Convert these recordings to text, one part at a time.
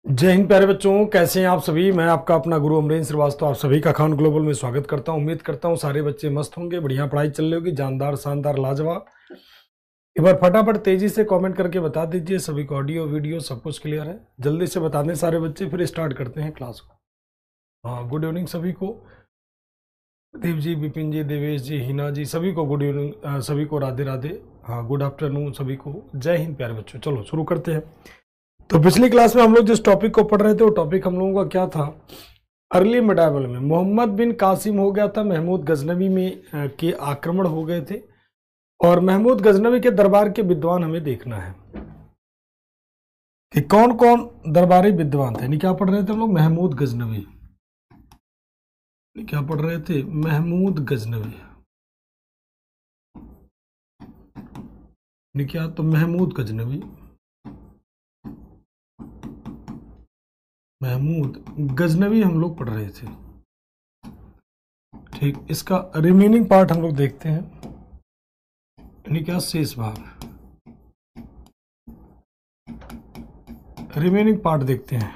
जय हिंद प्यारे बच्चों, कैसे हैं आप सभी। मैं आपका अपना गुरु अमरेंद्र श्रीवास्तव आप सभी का खान ग्लोबल में स्वागत करता हूं। उम्मीद करता हूं सारे बच्चे मस्त होंगे, बढ़िया पढ़ाई चल रही होगी, जानदार शानदार लाजवाब। एक बार फटाफट तेजी से कमेंट करके बता दीजिए सभी को ऑडियो वीडियो सब कुछ क्लियर है। जल्दी से बता दें सारे बच्चे, फिर स्टार्ट करते हैं क्लास को। हाँ, गुड इवनिंग सभी को। देव जी, विपिन जी, देवेश जी, हिना जी, सभी को गुड इवनिंग, सभी को राधे राधे। हाँ, गुड आफ्टरनून सभी को। जय हिंद प्यारे बच्चों। चलो शुरू करते हैं। तो पिछली क्लास में हम लोग जिस टॉपिक को पढ़ रहे थे वो टॉपिक हम लोगों का क्या था। अर्ली मिडाइवल में मोहम्मद बिन कासिम हो गया था, महमूद गजनवी में के आक्रमण हो गए थे और महमूद गजनवी के दरबार के विद्वान हमें देखना है कि कौन कौन दरबारी विद्वान थे। क्या पढ़ रहे थे हम लोग? महमूद गजनवी। क्या पढ़ रहे थे? महमूद गजनवी। क्या? तो महमूद गजनवी, महमूद गजनवी हम लोग पढ़ रहे थे। ठीक, इसका रिमेनिंग पार्ट हम लोग देखते हैं। क्या? शेष भाग, रिमेनिंग पार्ट देखते हैं।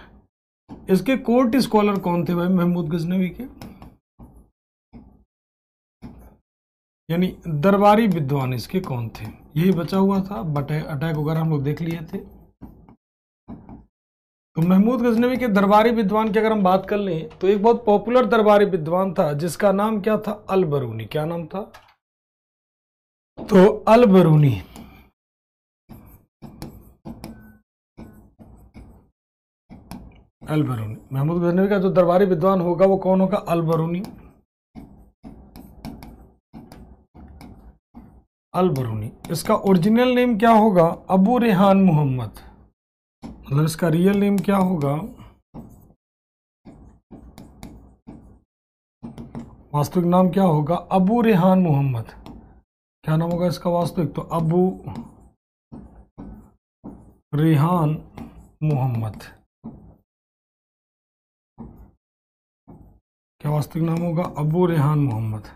इसके कोर्ट स्कॉलर कौन थे भाई महमूद गजनवी के? यानी दरबारी विद्वान इसके कौन थे? यही बचा हुआ था, बट अटैक वगैरह हम लोग देख लिए थे। तो महमूद गजनवी के दरबारी विद्वान की अगर हम बात कर लें तो एक बहुत पॉपुलर दरबारी विद्वान था जिसका नाम क्या था? अल बरूनी। क्या नाम था? तो अल बरूनी। अल बरूनी, महमूद गजनवी का जो दरबारी विद्वान होगा वो कौन होगा? अल बरूनी। अल बरूनी। इसका ओरिजिनल नेम क्या होगा? अबू रेहान मोहम्मद। मतलब इसका रियल नेम क्या होगा? वास्तविक नाम क्या होगा? अबू रेहान मोहम्मद। क्या नाम होगा इसका वास्तविक? तो अबू रेहान मोहम्मद। क्या वास्तविक नाम होगा? अबू रेहान मोहम्मद।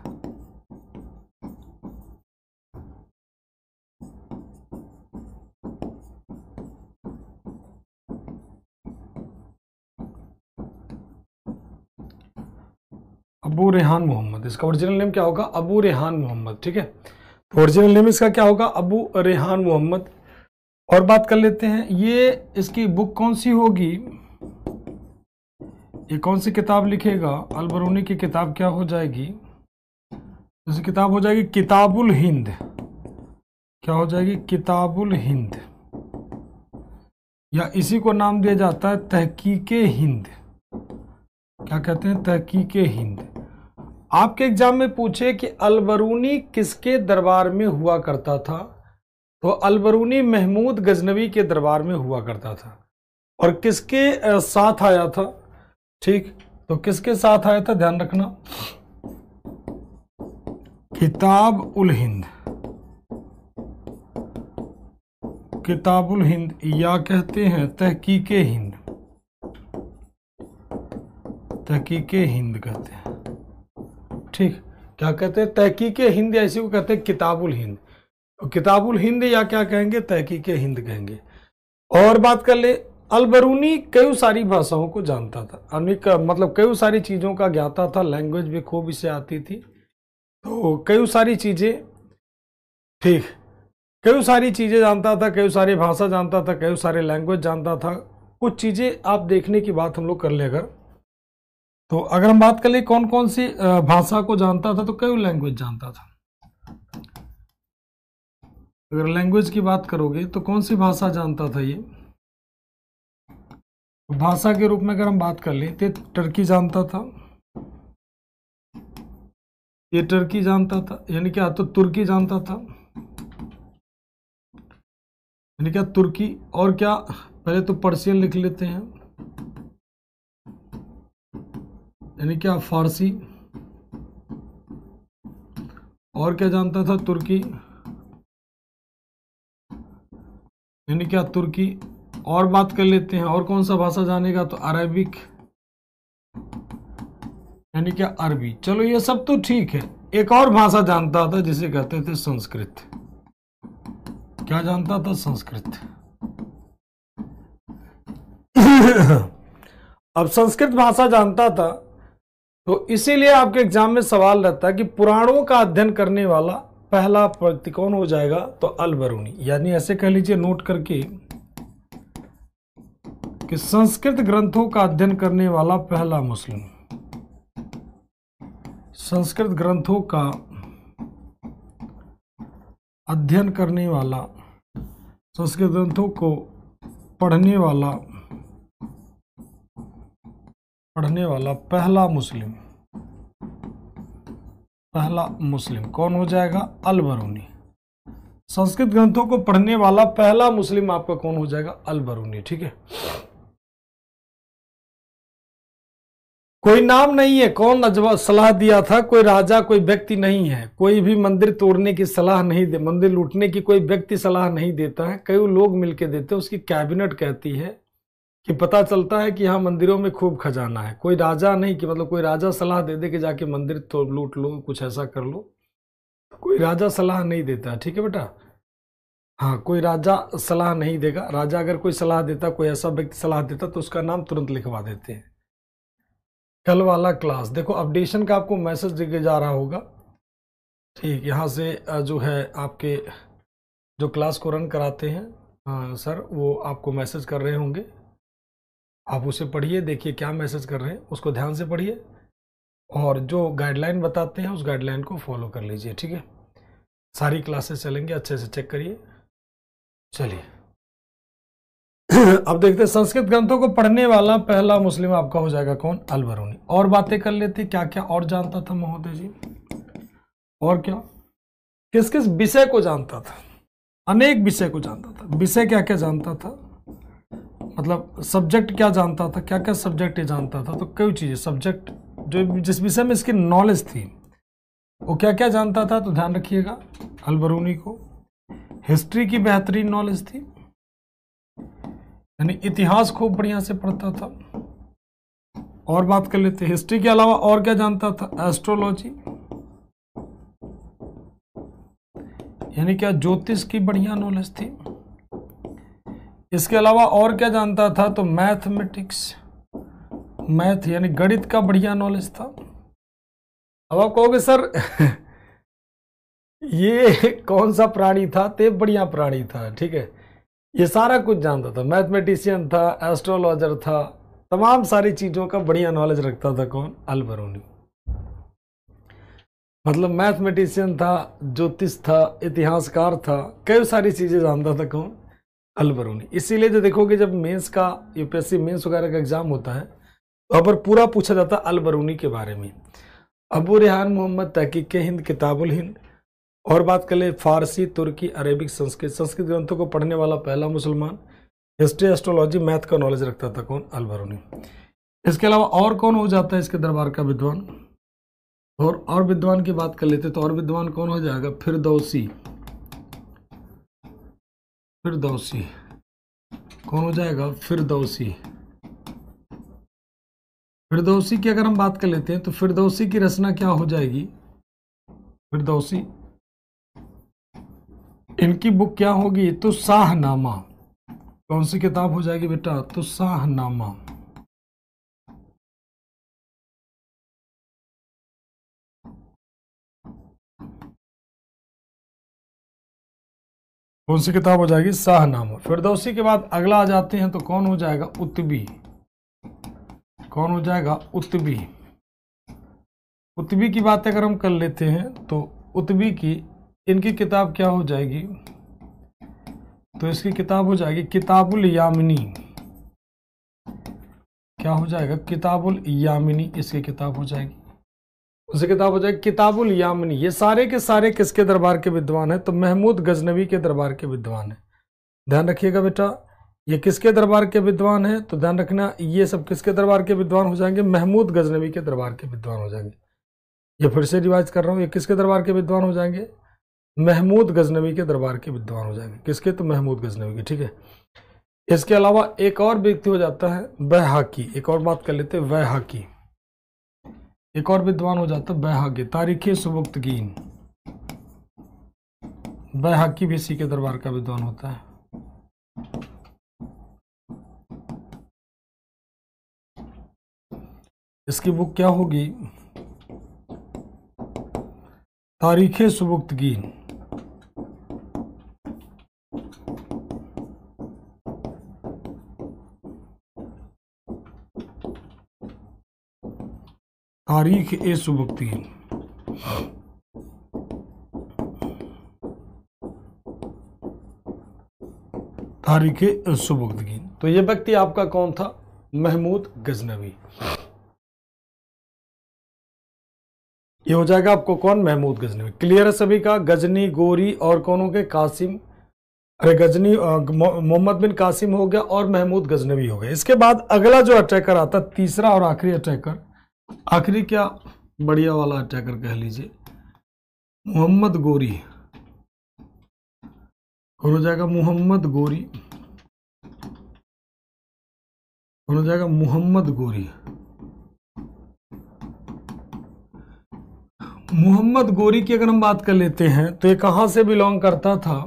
अबू रेहान मोहम्मद। इसका ओरिजिनल नेम क्या होगा? अबू रेहान मोहम्मद। ठीक है, तो ओरिजिनल नेम इसका क्या होगा? अबू रेहान मोहम्मद। और बात कर लेते हैं, ये इसकी बुक कौन सी होगी? ये कौन सी किताब लिखेगा? अल बरूनी की किताब क्या हो जाएगी? इस किताब हो जाएगी किताबुल हिंद। क्या हो जाएगी? किताबुल हिंद, या इसी को नाम दिया जाता है तहकीके हिंद। क्या कहते हैं? तहकीके हिंद। आपके एग्जाम में पूछे कि अल बरूनी किसके दरबार में हुआ करता था, तो अल बरूनी महमूद गजनवी के दरबार में हुआ करता था। और किसके साथ आया था? ठीक, तो किसके साथ आया था ध्यान रखना, किताब उल हिंद। किताबुल हिंद, या कहते हैं तहकीके हिंद। तहकीके हिंद कहते हैं। ठीक, क्या कहते हैं? तहकीके हिंद, या इसी को कहते हैं किताबुल हिंद। तो किताबुल हिंद या क्या कहेंगे? तहकीके हिंद कहेंगे। और बात कर ले, अल बरूनी कई सारी भाषाओं को जानता था, अनेक मतलब कई सारी चीज़ों का ज्ञाता था, लैंग्वेज भी खूब इसे आती थी। तो कई सारी चीज़ें, ठीक, कई सारी चीज़ें जानता था, कई सारी भाषा जानता था, कई सारे लैंग्वेज जानता था। कुछ चीज़ें आप देखने की बात हम लोग कर ले अगर, तो अगर हम बात कर ले कौन कौन सी भाषा को जानता था, तो कई लैंग्वेज जानता था। अगर लैंग्वेज की बात करोगे तो कौन सी भाषा जानता था ये? भाषा के रूप में अगर हम बात कर ले तो टर्की जानता था, ये टर्की जानता था, यानी क्या? तो तुर्की जानता था, यानी क्या? तुर्की। और क्या? पहले तो पर्शियन लिख लेते हैं, यानी क्या? फारसी। और क्या जानता था? तुर्की, यानी क्या? तुर्की। और बात कर लेते हैं, और कौन सा भाषा जानेगा? तो अरेबिक, यानी क्या? अरबी। चलो ये सब तो ठीक है। एक और भाषा जानता था जिसे कहते थे संस्कृत। क्या जानता था? संस्कृत। अब संस्कृत भाषा जानता था, तो इसीलिए आपके एग्जाम में सवाल रहता है कि पुराणों का अध्ययन करने वाला पहला व्यक्ति कौन हो जाएगा, तो अल बरूनी। यानी ऐसे कह लीजिए नोट करके कि संस्कृत ग्रंथों का अध्ययन करने वाला पहला मुस्लिम, संस्कृत ग्रंथों का अध्ययन करने वाला, संस्कृत ग्रंथों को पढ़ने वाला पहला मुस्लिम कौन हो जाएगा, अल बरूनी। संस्कृत ग्रंथों को पढ़ने वाला पहला मुस्लिम आपका कौन हो जाएगा, अल बरूनी। ठीक है, कोई नाम नहीं है, कौन सलाह दिया था, कोई राजा कोई व्यक्ति नहीं है, कोई भी मंदिर तोड़ने की सलाह नहीं दे, मंदिर लूटने की कोई व्यक्ति सलाह नहीं देता है, कई लोग मिलकर देते हैं। उसकी कैबिनेट कहती है कि पता चलता है कि यहाँ मंदिरों में खूब खजाना है। कोई राजा नहीं कि मतलब कोई राजा सलाह दे दे कि जाके मंदिर तो लूट लो, कुछ ऐसा कर लो, कोई राजा सलाह नहीं देता। ठीक है बेटा, हाँ, कोई राजा सलाह नहीं देगा। राजा अगर कोई सलाह देता, कोई ऐसा व्यक्ति सलाह देता, तो उसका नाम तुरंत लिखवा देते हैं। कल वाला क्लास देखो, अपडेशन का आपको मैसेज दिखे जा रहा होगा। ठीक, यहाँ से जो है आपके जो क्लास को रन कराते हैं सर, वो आपको मैसेज कर रहे होंगे। आप उसे पढ़िए, देखिए क्या मैसेज कर रहे हैं, उसको ध्यान से पढ़िए और जो गाइडलाइन बताते हैं उस गाइडलाइन को फॉलो कर लीजिए। ठीक है, सारी क्लासेस चलेंगे, अच्छे से चेक करिए। चलिए अब देखते हैं, संस्कृत ग्रंथों को पढ़ने वाला पहला मुस्लिम आपका हो जाएगा कौन, अल बरूनी। और बातें कर लेते, क्या क्या और जानता था महोदय जी, और क्या किस किस विषय को जानता था, अनेक विषय को जानता था। विषय क्या क्या जानता था, मतलब सब्जेक्ट क्या जानता था, क्या क्या सब्जेक्ट जानता था, तो कई चीजें सब्जेक्ट जो जिस विषय में इसकी नॉलेज थी वो क्या क्या जानता था, तो ध्यान रखिएगा अल बरूनी को। हिस्ट्री की बेहतरीन नॉलेज थी, यानी इतिहास खूब बढ़िया से पढ़ता था। और बात कर लेते हैं, हिस्ट्री के अलावा और क्या जानता था, एस्ट्रोलॉजी, यानी क्या ज्योतिष की बढ़िया नॉलेज थी। इसके अलावा और क्या जानता था, तो मैथमेटिक्स, मैथ यानी गणित का बढ़िया नॉलेज था। अब आप कहोगे सर ये कौन सा प्राणी था, ते बढ़िया प्राणी था। ठीक है, ये सारा कुछ जानता था, मैथमेटिशियन था, एस्ट्रोलॉजर था, तमाम सारी चीजों का बढ़िया नॉलेज रखता था कौन, अल बरूनी। मतलब मैथमेटिशियन था, ज्योतिष था, इतिहासकार था, कई सारी चीजें जानता था कौन, अल बरूनी। इसीलिए जो देखोगे जब मेंस का, यूपीएससी मेंस वगैरह का एग्जाम होता है, वहां पर पूरा पूछा जाता है अल बरूनी के बारे में। अबू रेहान मोहम्मद, तहकीक हिंद, किताबुल हिंद। और बात कर ले, फारसी, तुर्की, अरेबिक, संस्कृत, संस्कृत ग्रंथों को पढ़ने वाला पहला मुसलमान। हिस्ट्री, एस्ट्रोलॉजी, मैथ का नॉलेज रखता था कौन, अल बरूनी। इसके अलावा और कौन हो जाता है इसके दरबार का विद्वान, और विद्वान की बात कर लेते तो और विद्वान कौन हो जाएगा, फिरदौसी। फिरदौसी कौन हो जाएगा, फिरदौसी। फिरदौसी की अगर हम बात कर लेते हैं तो फिरदौसी की रचना क्या हो जाएगी, फिरदौसी, इनकी बुक क्या होगी, तो शाहनामा। कौन सी किताब हो जाएगी बेटा, तो शाहनामा। कौन सी किताब हो जाएगी, शाहनामा। फिरदौसी के बाद अगला आ जाते हैं तो कौन हो जाएगा, उत्बी। कौन हो जाएगा, उत्बी। उत्बी की बात अगर हम कर लेते हैं तो उत्बी की, इनकी किताब क्या हो जाएगी, तो इसकी किताब हो जाएगी किताबुल यामिनी। क्या हो जाएगा, किताबुल यामिनी, इसकी किताब हो जाएगी। उसे किताब हो जाएगी किताबुल यामिनी। ये सारे के सारे किसके दरबार के विद्वान हैं, तो महमूद गजनवी के दरबार के विद्वान हैं। ध्यान रखिएगा बेटा, ये किसके दरबार के विद्वान हैं, तो ध्यान रखना ये सब किसके दरबार के विद्वान हो जाएंगे, महमूद गजनवी के दरबार के विद्वान हो जाएंगे। ये फिर से रिवाइज कर रहा हूं, ये किसके दरबार के विद्वान हो जाएंगे, महमूद गजनवी के दरबार के विद्वान हो जाएंगे। किसके, तो महमूद गजनवी के। ठीक है, इसके अलावा एक और व्यक्ति हो जाता है बैहाकी। एक और बात कर लेते हैं, बैहाकी, एक और विद्वान हो जाता है बैहाकी, तारीख सुबुक्तगीन। बैहाकी भी इसी के दरबार का विद्वान होता है। इसकी बुक क्या होगी? तारीखे सुबुक्तगी। तारीख ए सुबुक्तगी। तारीख ए सुबुक्तगी। तो ये व्यक्ति आपका कौन था? महमूद गजनवी। ये हो जाएगा आपको कौन? महमूद गजनवी। क्लियर है सभी का? गजनी, गोरी और कौन हो गए? कासिम, अरे गजनी मोहम्मद बिन कासिम हो गया और महमूद गजनवी हो गया। इसके बाद अगला जो अटैकर आता, तीसरा और आखिरी अटैकर, आखिरी क्या बढ़िया वाला अटैकर कह लीजिए, मोहम्मद गोरी। हो जाएगा मोहम्मद गोरी, हो जाएगा मोहम्मद गोरी। मोहम्मद गोरी की अगर हम बात कर लेते हैं तो ये कहां से बिलोंग करता था?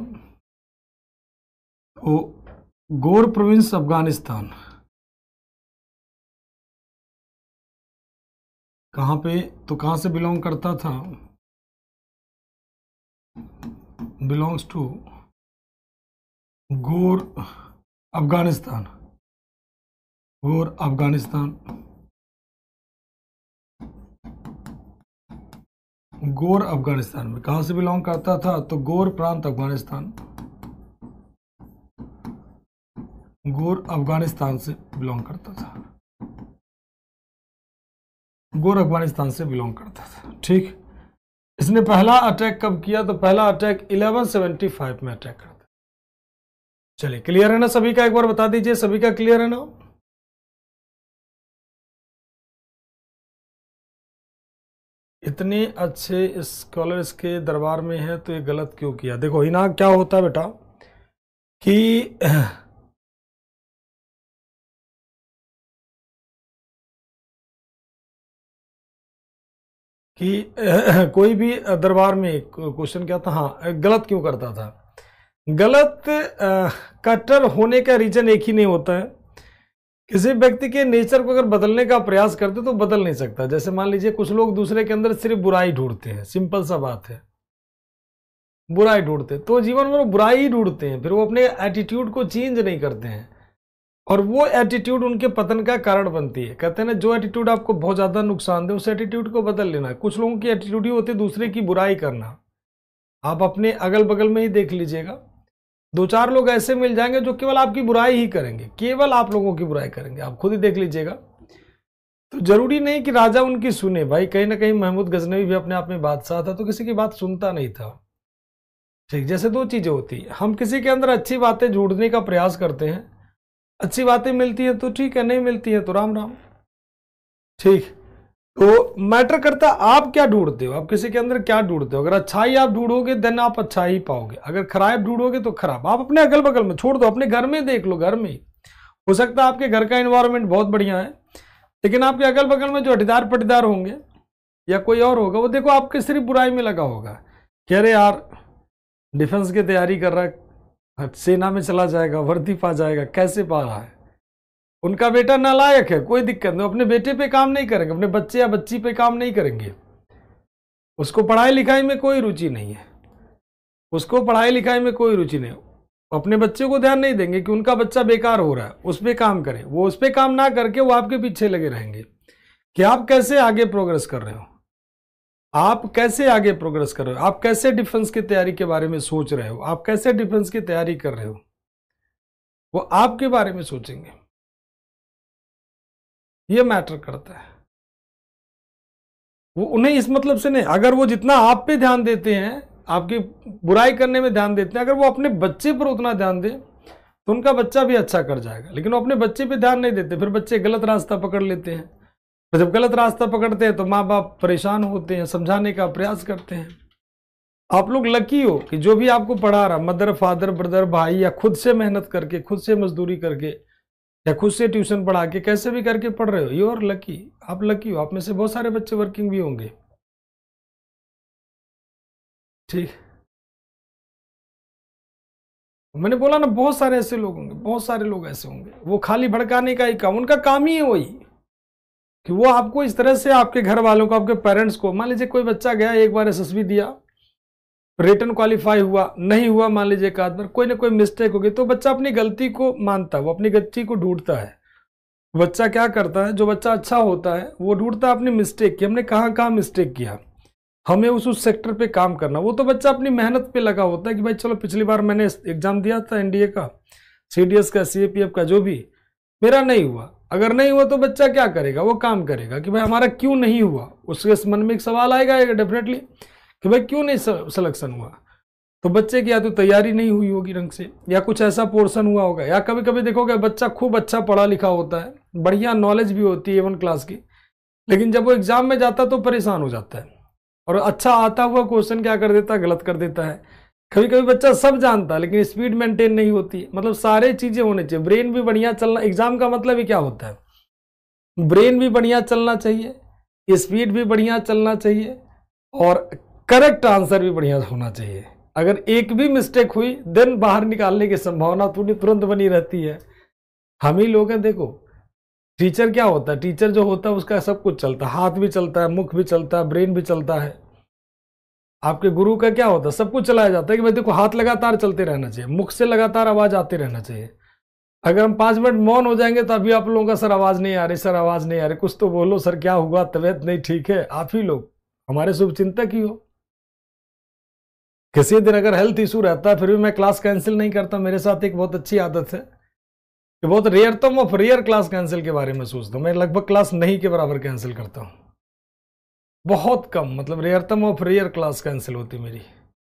तो गोर प्रोविंस अफगानिस्तान। कहां पे? तो कहां से बिलोंग करता था? बिलोंग्स टू गोर अफगानिस्तान। गोर अफगानिस्तान। गोर अफगानिस्तान में कहां से बिलोंग करता था? तो गोर प्रांत अफगानिस्तान। गोर अफगानिस्तान से बिलोंग करता था। गोर अफगानिस्तान से बिलोंग करता था। ठीक। इसने पहला अटैक कब किया? तो पहला अटैक 1175 में अटैक करता। चलिए, क्लियर है ना सभी का? एक बार बता दीजिए, सभी का क्लियर है ना? इतने अच्छे स्कॉलर्स के दरबार में है तो ये गलत क्यों किया? देखो हिना क्या होता है बेटा कि कोई भी दरबार में क्वेश्चन क्या था? हाँ, गलत क्यों करता था? गलत कट्टर होने का रीजन एक ही नहीं होता है। किसी व्यक्ति के नेचर को अगर बदलने का प्रयास करते तो बदल नहीं सकता। जैसे मान लीजिए कुछ लोग दूसरे के अंदर सिर्फ बुराई ढूंढते हैं, सिंपल सा बात है, बुराई ढूंढते, तो जीवन में वो बुराई ही ढूंढते हैं, फिर वो अपने एटीट्यूड को चेंज नहीं करते हैं और वो एटीट्यूड उनके पतन का कारण बनती है। कहते हैं ना, जो एटीट्यूड आपको बहुत ज्यादा नुकसान दे उस एटीट्यूड को बदल लेना। कुछ लोगों की एटीट्यूड ही होती है दूसरे की बुराई करना। आप अपने अगल बगल में ही देख लीजिएगा, दो चार लोग ऐसे मिल जाएंगे जो केवल आपकी बुराई ही करेंगे, केवल आप लोगों की बुराई करेंगे। आप खुद ही देख लीजिएगा। तो जरूरी नहीं कि राजा उनकी सुने। भाई कहीं ना कहीं महमूद गजनवी भी अपने आप में बादशाह था तो किसी की बात सुनता नहीं था। ठीक, जैसे दो चीजें होती है, हम किसी के अंदर अच्छी बातें ढूंढने का प्रयास करते हैं, अच्छी बातें मिलती है तो ठीक है, नहीं मिलती है तो राम राम। ठीक, तो मैटर करता आप क्या ढूंढते हो, आप किसी के अंदर क्या ढूंढते हो। अगर अच्छाई आप ढूंढोगे देन आप अच्छा ही पाओगे, अगर खराब ढूंढोगे तो खराब। आप अपने अगल बगल में छोड़ दो, अपने घर में देख लो, घर में हो सकता है आपके घर का एनवायरनमेंट बहुत बढ़िया है, लेकिन आपके अगल बगल में जो अटीदार पटीदार होंगे या कोई और होगा, वो देखो आपके सिर्फ बुराई में लगा होगा कि अरे यार डिफेंस की तैयारी कर रहा है, सेना में चला जाएगा, वर्दी पा जाएगा, कैसे पा रहा है। उनका बेटा नालायक है, कोई दिक्कत नहीं, अपने बेटे पे काम नहीं करेंगे, अपने बच्चे या बच्ची पे काम नहीं करेंगे। उसको पढ़ाई लिखाई में कोई रुचि नहीं है, उसको पढ़ाई लिखाई में कोई रुचि नहीं, अपने बच्चे को ध्यान नहीं देंगे कि उनका बच्चा बेकार हो रहा है, उस पर काम करें। वो उस पर काम ना करके वो आपके पीछे लगे रहेंगे कि आप कैसे आगे प्रोग्रेस कर रहे हो, आप कैसे आगे प्रोग्रेस कर रहे हो, आप कैसे डिफेंस की तैयारी के बारे में सोच रहे हो, आप कैसे डिफेंस की तैयारी कर रहे हो, वो आपके बारे में सोचेंगे। ये मैटर करता है। वो उन्हें इस मतलब से नहीं, अगर वो जितना आप पे ध्यान देते हैं, आपकी बुराई करने में ध्यान देते हैं, अगर वो अपने बच्चे पर उतना ध्यान दे तो उनका बच्चा भी अच्छा कर जाएगा। लेकिन वो अपने बच्चे पे ध्यान नहीं देते, फिर बच्चे गलत रास्ता पकड़ लेते हैं। तो जब गलत रास्ता पकड़ते हैं तो माँ बाप परेशान होते हैं, समझाने का प्रयास करते हैं। आप लोग लकी हो कि जो भी आपको पढ़ा रहा, मदर फादर ब्रदर भाई, या खुद से मेहनत करके, खुद से मजदूरी करके, या खुद से ट्यूशन पढ़ा के, कैसे भी करके पढ़ रहे हो, यू आर लकी। आप लकी हो। आप में से बहुत सारे बच्चे वर्किंग भी होंगे। ठीक, मैंने बोला ना, बहुत सारे ऐसे लोग होंगे, बहुत सारे लोग ऐसे होंगे, वो खाली भड़काने का ही काम, उनका काम ही है वही। कि वो आपको इस तरह से आपके घर वालों को, आपके पेरेंट्स को, मान लीजिए कोई बच्चा गया एक बार एसएसबी दिया, रिटर्न क्वालिफाई हुआ, नहीं हुआ मान लीजिए एक आध बार, कोई ना कोई मिस्टेक होगी, तो बच्चा अपनी गलती को मानता है, वो अपनी गलती को ढूंढता है। बच्चा क्या करता है, जो बच्चा अच्छा होता है वो ढूंढता है अपनी मिस्टेक की, हमने कहाँ कहाँ मिस्टेक किया, हमें उस सेक्टर पे काम करना। वो तो बच्चा अपनी मेहनत पे लगा होता है कि भाई चलो पिछली बार मैंने एग्जाम दिया था एनडीए का, सीडीएस का, सीएपीएफ का, जो भी, मेरा नहीं हुआ। अगर नहीं हुआ तो बच्चा क्या करेगा, वो काम करेगा कि भाई हमारा क्यों नहीं हुआ। उसके मन में एक सवाल आएगा डेफिनेटली कि भाई क्यों नहीं सिलेक्शन हुआ। तो बच्चे की या तो तैयारी नहीं हुई होगी ढंग से, या कुछ ऐसा पोर्शन हुआ होगा, या कभी कभी देखोगे बच्चा खूब अच्छा पढ़ा लिखा होता है, बढ़िया नॉलेज भी होती है 1 क्लास की, लेकिन जब वो एग्जाम में जाता है तो परेशान हो जाता है, और अच्छा आता हुआ क्वेश्चन क्या कर देता है, गलत कर देता है। कभी कभी बच्चा सब जानता है लेकिन स्पीड मेंटेन नहीं होती। मतलब सारे चीजें होने चाहिए, ब्रेन भी बढ़िया चलना, एग्जाम का मतलब ही क्या होता है, ब्रेन भी बढ़िया चलना चाहिए, स्पीड भी बढ़िया चलना चाहिए, और करेक्ट आंसर भी बढ़िया होना चाहिए। अगर एक भी मिस्टेक हुई देन बाहर निकालने की संभावना तुरंत बनी रहती है। हम ही लोग हैं, देखो टीचर क्या होता है, टीचर जो होता है उसका सब कुछ चलता है, हाथ भी चलता है, मुख भी चलता है, ब्रेन भी चलता है। आपके गुरु का क्या होता है, सब कुछ चलाया जाता है कि भाई देखो हाथ लगातार चलते रहना चाहिए, मुख से लगातार आवाज आते रहना चाहिए। अगर हम 5 मिनट मौन हो जाएंगे तो अभी आप लोगों का सर आवाज नहीं आ रही, सर आवाज नहीं आ रही, कुछ तो बोलो सर, क्या हुआ, तबीयत नहीं ठीक है। आप ही लोग हमारे शुभचिंतक ही हो। किसी दिन अगर हेल्थ इशू रहता है फिर भी मैं क्लास कैंसिल नहीं करता। मेरे साथ एक बहुत अच्छी आदत है कि बहुत रेयर तो मैं रेयर क्लास कैंसिल के बारे में सोचता हूँ। मैं लगभग क्लास नहीं के बराबर कैंसिल करता हूँ, बहुत कम, मतलब रेयरतम ऑफ रेयर क्लास कैंसिल होती मेरी।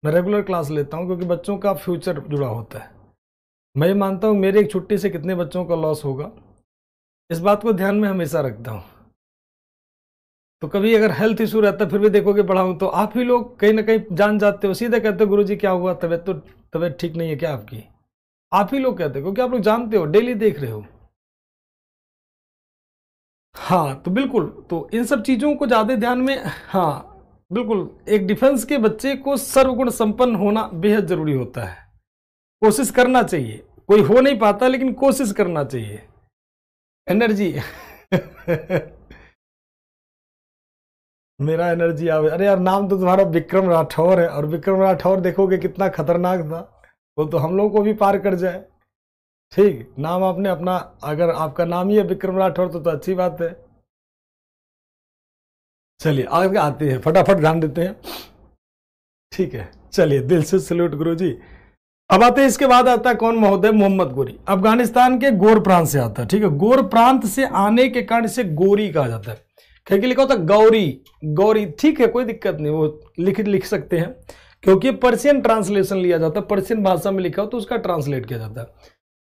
मैं रेगुलर क्लास लेता हूँ क्योंकि बच्चों का फ्यूचर जुड़ा होता है। मैं ये मानता हूँ मेरी एक छुट्टी से कितने बच्चों का लॉस होगा, इस बात को ध्यान में हमेशा रखता हूँ। तो कभी अगर हेल्थ इशू रहता है फिर भी देखोगे पढ़ाऊँ तो आप ही लोग कहीं ना कहीं जान जाते हो, सीधे कहते हो गुरुजी क्या हुआ, तबीयत ठीक नहीं है क्या आपकी, आप ही लोग कहते हो क्योंकि आप लोग जानते हो, डेली देख रहे हो। हाँ तो बिल्कुल, तो इन सब चीजों को ज्यादा ध्यान में, हाँ बिल्कुल, एक डिफेंस के बच्चे को सर्वगुण संपन्न होना बेहद जरूरी होता है। कोशिश करना चाहिए, कोई हो नहीं पाता लेकिन कोशिश करना चाहिए। एनर्जी मेरा एनर्जी आवे, अरे यार नाम तो तुम्हारा विक्रम राठौर है, और विक्रम राठौर देखोगे कितना खतरनाक था, वो तो हम लोगों को भी पार कर जाए। ठीक, नाम आपने अपना, अगर आपका नाम ही है विक्रम राठौर तो अच्छी बात है। चलिए आगे आते हैं, फटाफट ध्यान देते हैं। ठीक है, चलिए दिल से सल्यूट गुरुजी। अब आते हैं, इसके बाद आता है कौन महोदय, मोहम्मद गोरी, अफगानिस्तान के गोर प्रांत से आता है। ठीक है, गोर प्रांत से आने के कारण इसे गोरी कहा जाता है। कहीं लिखा होता है गौरी, गौरी, ठीक है कोई दिक्कत नहीं, वो लिख सकते हैं, क्योंकि पर्शियन ट्रांसलेशन लिया जाता है, पर्शियन भाषा में लिखा हो तो उसका ट्रांसलेट किया जाता है।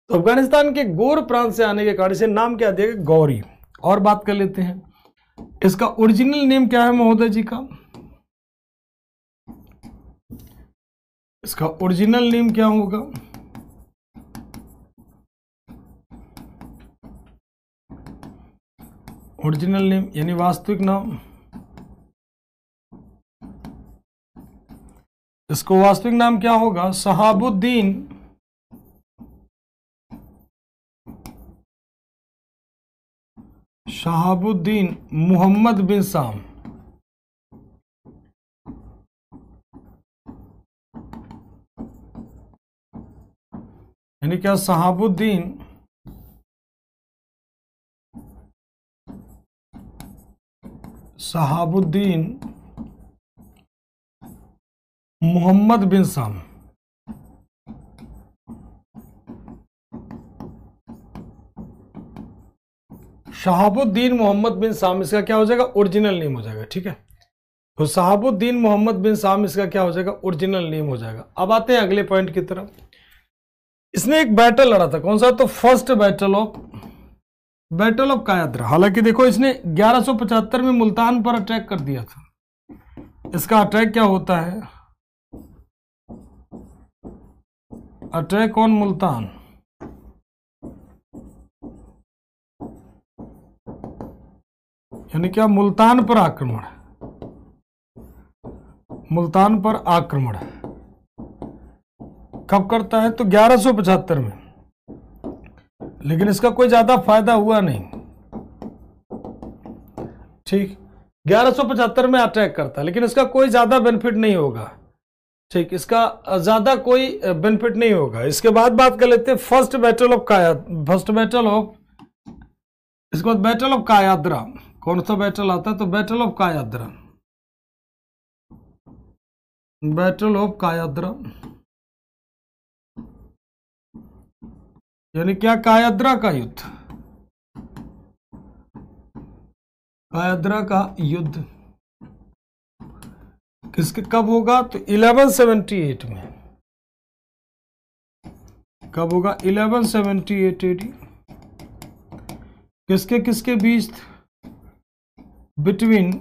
तो अफगानिस्तान के गोर प्रांत से आने के कारण इसे नाम क्या दिया गया, गौरी। और बात कर लेते हैं, इसका ओरिजिनल नेम क्या है महोदय जी का, इसका ओरिजिनल नेम क्या होगा, ओरिजिनल नेम यानी वास्तविक नाम, इसको वास्तविक नाम क्या होगा, शहाबुद्दीन मोहम्मद बिन साम। यानी क्या, शहाबुद्दीन मोहम्मद बिन साम। शहाबुद्दीन मोहम्मद बिन साम इसका क्या हो जाएगा, ओरिजिनल नेम हो जाएगा। ठीक है, तो शहाबुद्दीन मोहम्मद बिन साम इसका क्या हो जाएगा, ओरिजिनल नेम हो जाएगा। अब आते हैं अगले पॉइंट की तरफ। इसने एक बैटल लड़ा था, कौन सा, तो फर्स्ट बैटल ऑफ कायाद्रा। हालांकि देखो इसने 1175 में मुल्तान पर अटैक कर दिया था। इसका अटैक क्या होता है, अटैक ऑन मुल्तान। यानी क्या, मुल्तान पर आक्रमण, मुल्तान पर आक्रमण कब करता है, तो 1175 में। लेकिन इसका कोई ज्यादा फायदा हुआ नहीं, ठीक, 1175 में अटैक करता है, लेकिन इसका कोई ज्यादा बेनिफिट नहीं होगा। ठीक, इसका ज्यादा कोई बेनिफिट नहीं होगा। इसके बाद बात कर लेते हैं फर्स्ट बैटल ऑफ इसके बाद बैटल ऑफ कायाद्रा। कौन सा बैटल आता है? तो बैटल ऑफ कायाद्रा, बैटल ऑफ कायाद्रा यानी क्या? कायाद्रा का युद्ध, कायाद्रा का युद्ध किसके कब होगा? तो 1178 में। कब होगा? 1178 एडी। किसके किसके बीच? बिटवीन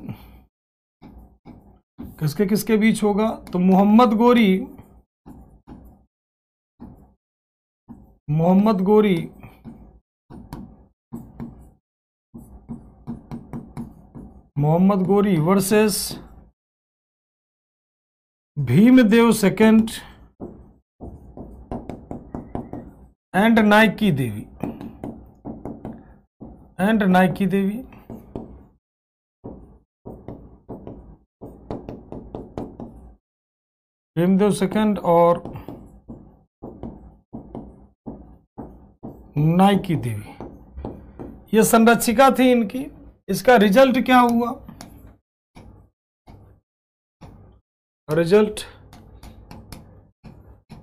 किसके किसके बीच होगा? तो मोहम्मद गोरी versus Bhimdev second and Nike Devi Bhimdev second और नाइकी देवी, ये संरक्षिका थी इनकी। इसका रिजल्ट क्या हुआ? रिजल्ट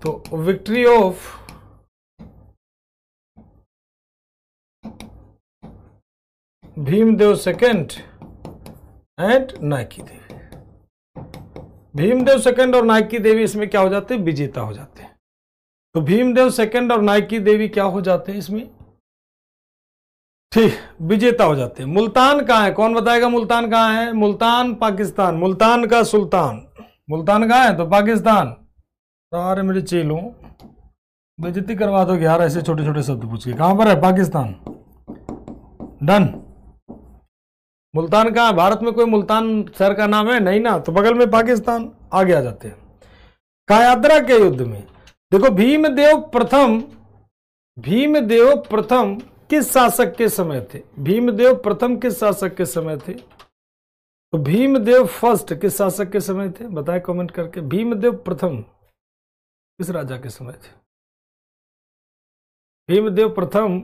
तो victory of Bhimdev second and Nike Devi. Bhimdev second और नाइकी देवी इसमें क्या हो जाते हैं? विजेता हो जाते हैं। तो भीमदेव सेकंड और नाइकी देवी क्या हो जाते हैं इसमें? ठीक, विजेता हो जाते हैं। मुल्तान कहाँ है? कौन बताएगा मुल्तान कहाँ है? मुल्तान पाकिस्तान, मुल्तान का सुल्तान। मुल्तान कहाँ है? तो पाकिस्तान। सारे मेरे चेलों बेइज्जती करवा दोगे यार ऐसे छोटे छोटे शब्द पूछ के। कहां पर है? पाकिस्तान। डन। मुल्तान कहाँ है? भारत में कोई मुल्तान शहर का नाम है? नहीं ना, तो बगल में पाकिस्तान। आगे आ जाते हैं। कायाद्रा के युद्ध में देखो, भीमदेव प्रथम किस शासक के समय थे? भीमदेव प्रथम किस शासक के समय थे? तो भीमदेव फर्स्ट किस शासक के समय थे? बताएं कमेंट करके। भीमदेव प्रथम किस राजा के समय थे? भीमदेव प्रथम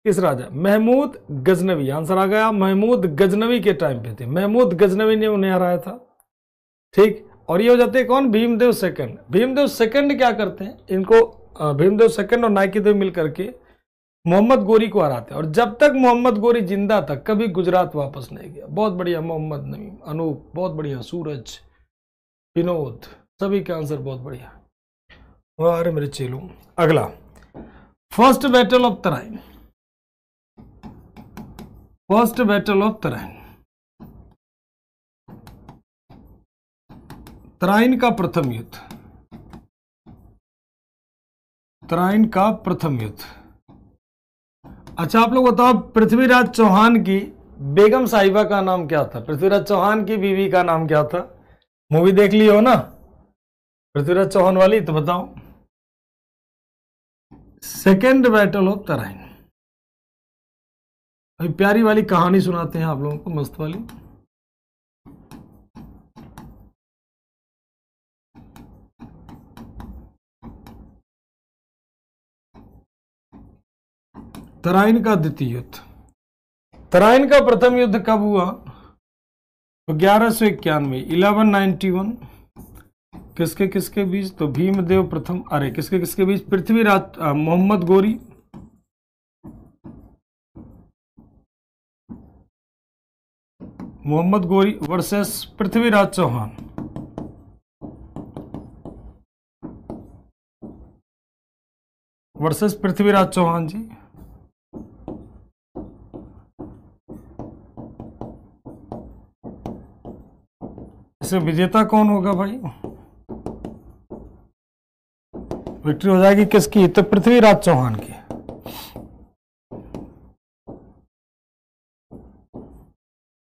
किस राजा? महमूद गजनवी। आंसर आ गया, महमूद गजनवी के टाइम पे थे। महमूद गजनवी ने उन्हें हराया था। ठीक, और ये हो जाते हैं कौन? भीमदेव सेकंड। भीमदेव सेकंड क्या करते हैं? इनको भीमदेव सेकंड और नाइकी देव मिलकर के मोहम्मद गोरी को हराते हैं। और जब तक मोहम्मद गोरी जिंदा था कभी गुजरात वापस नहीं गया। बहुत बढ़िया मोहम्मद नईम, अनूप बहुत बढ़िया, सूरज, विनोद, सभी का आंसर बहुत बढ़िया। अरे मेरे चेलों, अगला first battle of Tarain. First battle of Tarain, Tarain का प्रथम युद्ध। तराइन का प्रथम युद्ध। अच्छा आप लोग बताओ, पृथ्वीराज चौहान की बेगम साहिबा का नाम क्या था? पृथ्वीराज चौहान की बीवी का नाम क्या था? मूवी देख ली हो ना पृथ्वीराज चौहान वाली, तो बताओ। Second battle of Tarain. अभी प्यारी वाली कहानी सुनाते हैं आप लोगों को, मस्त वाली। तराइन का द्वितीय युद्ध। तराइन का प्रथम युद्ध कब हुआ? तो 1191, 1191। किसके किसके बीच? तो भीमदेव प्रथम, अरे किसके किसके बीच? पृथ्वीराज मोहम्मद गोरी वर्सेस पृथ्वीराज चौहान। वर्सेस पृथ्वीराज चौहान जी। इससे विजेता कौन होगा भाई? विक्ट्री हो जाएगी किसकी? तो पृथ्वीराज चौहान की।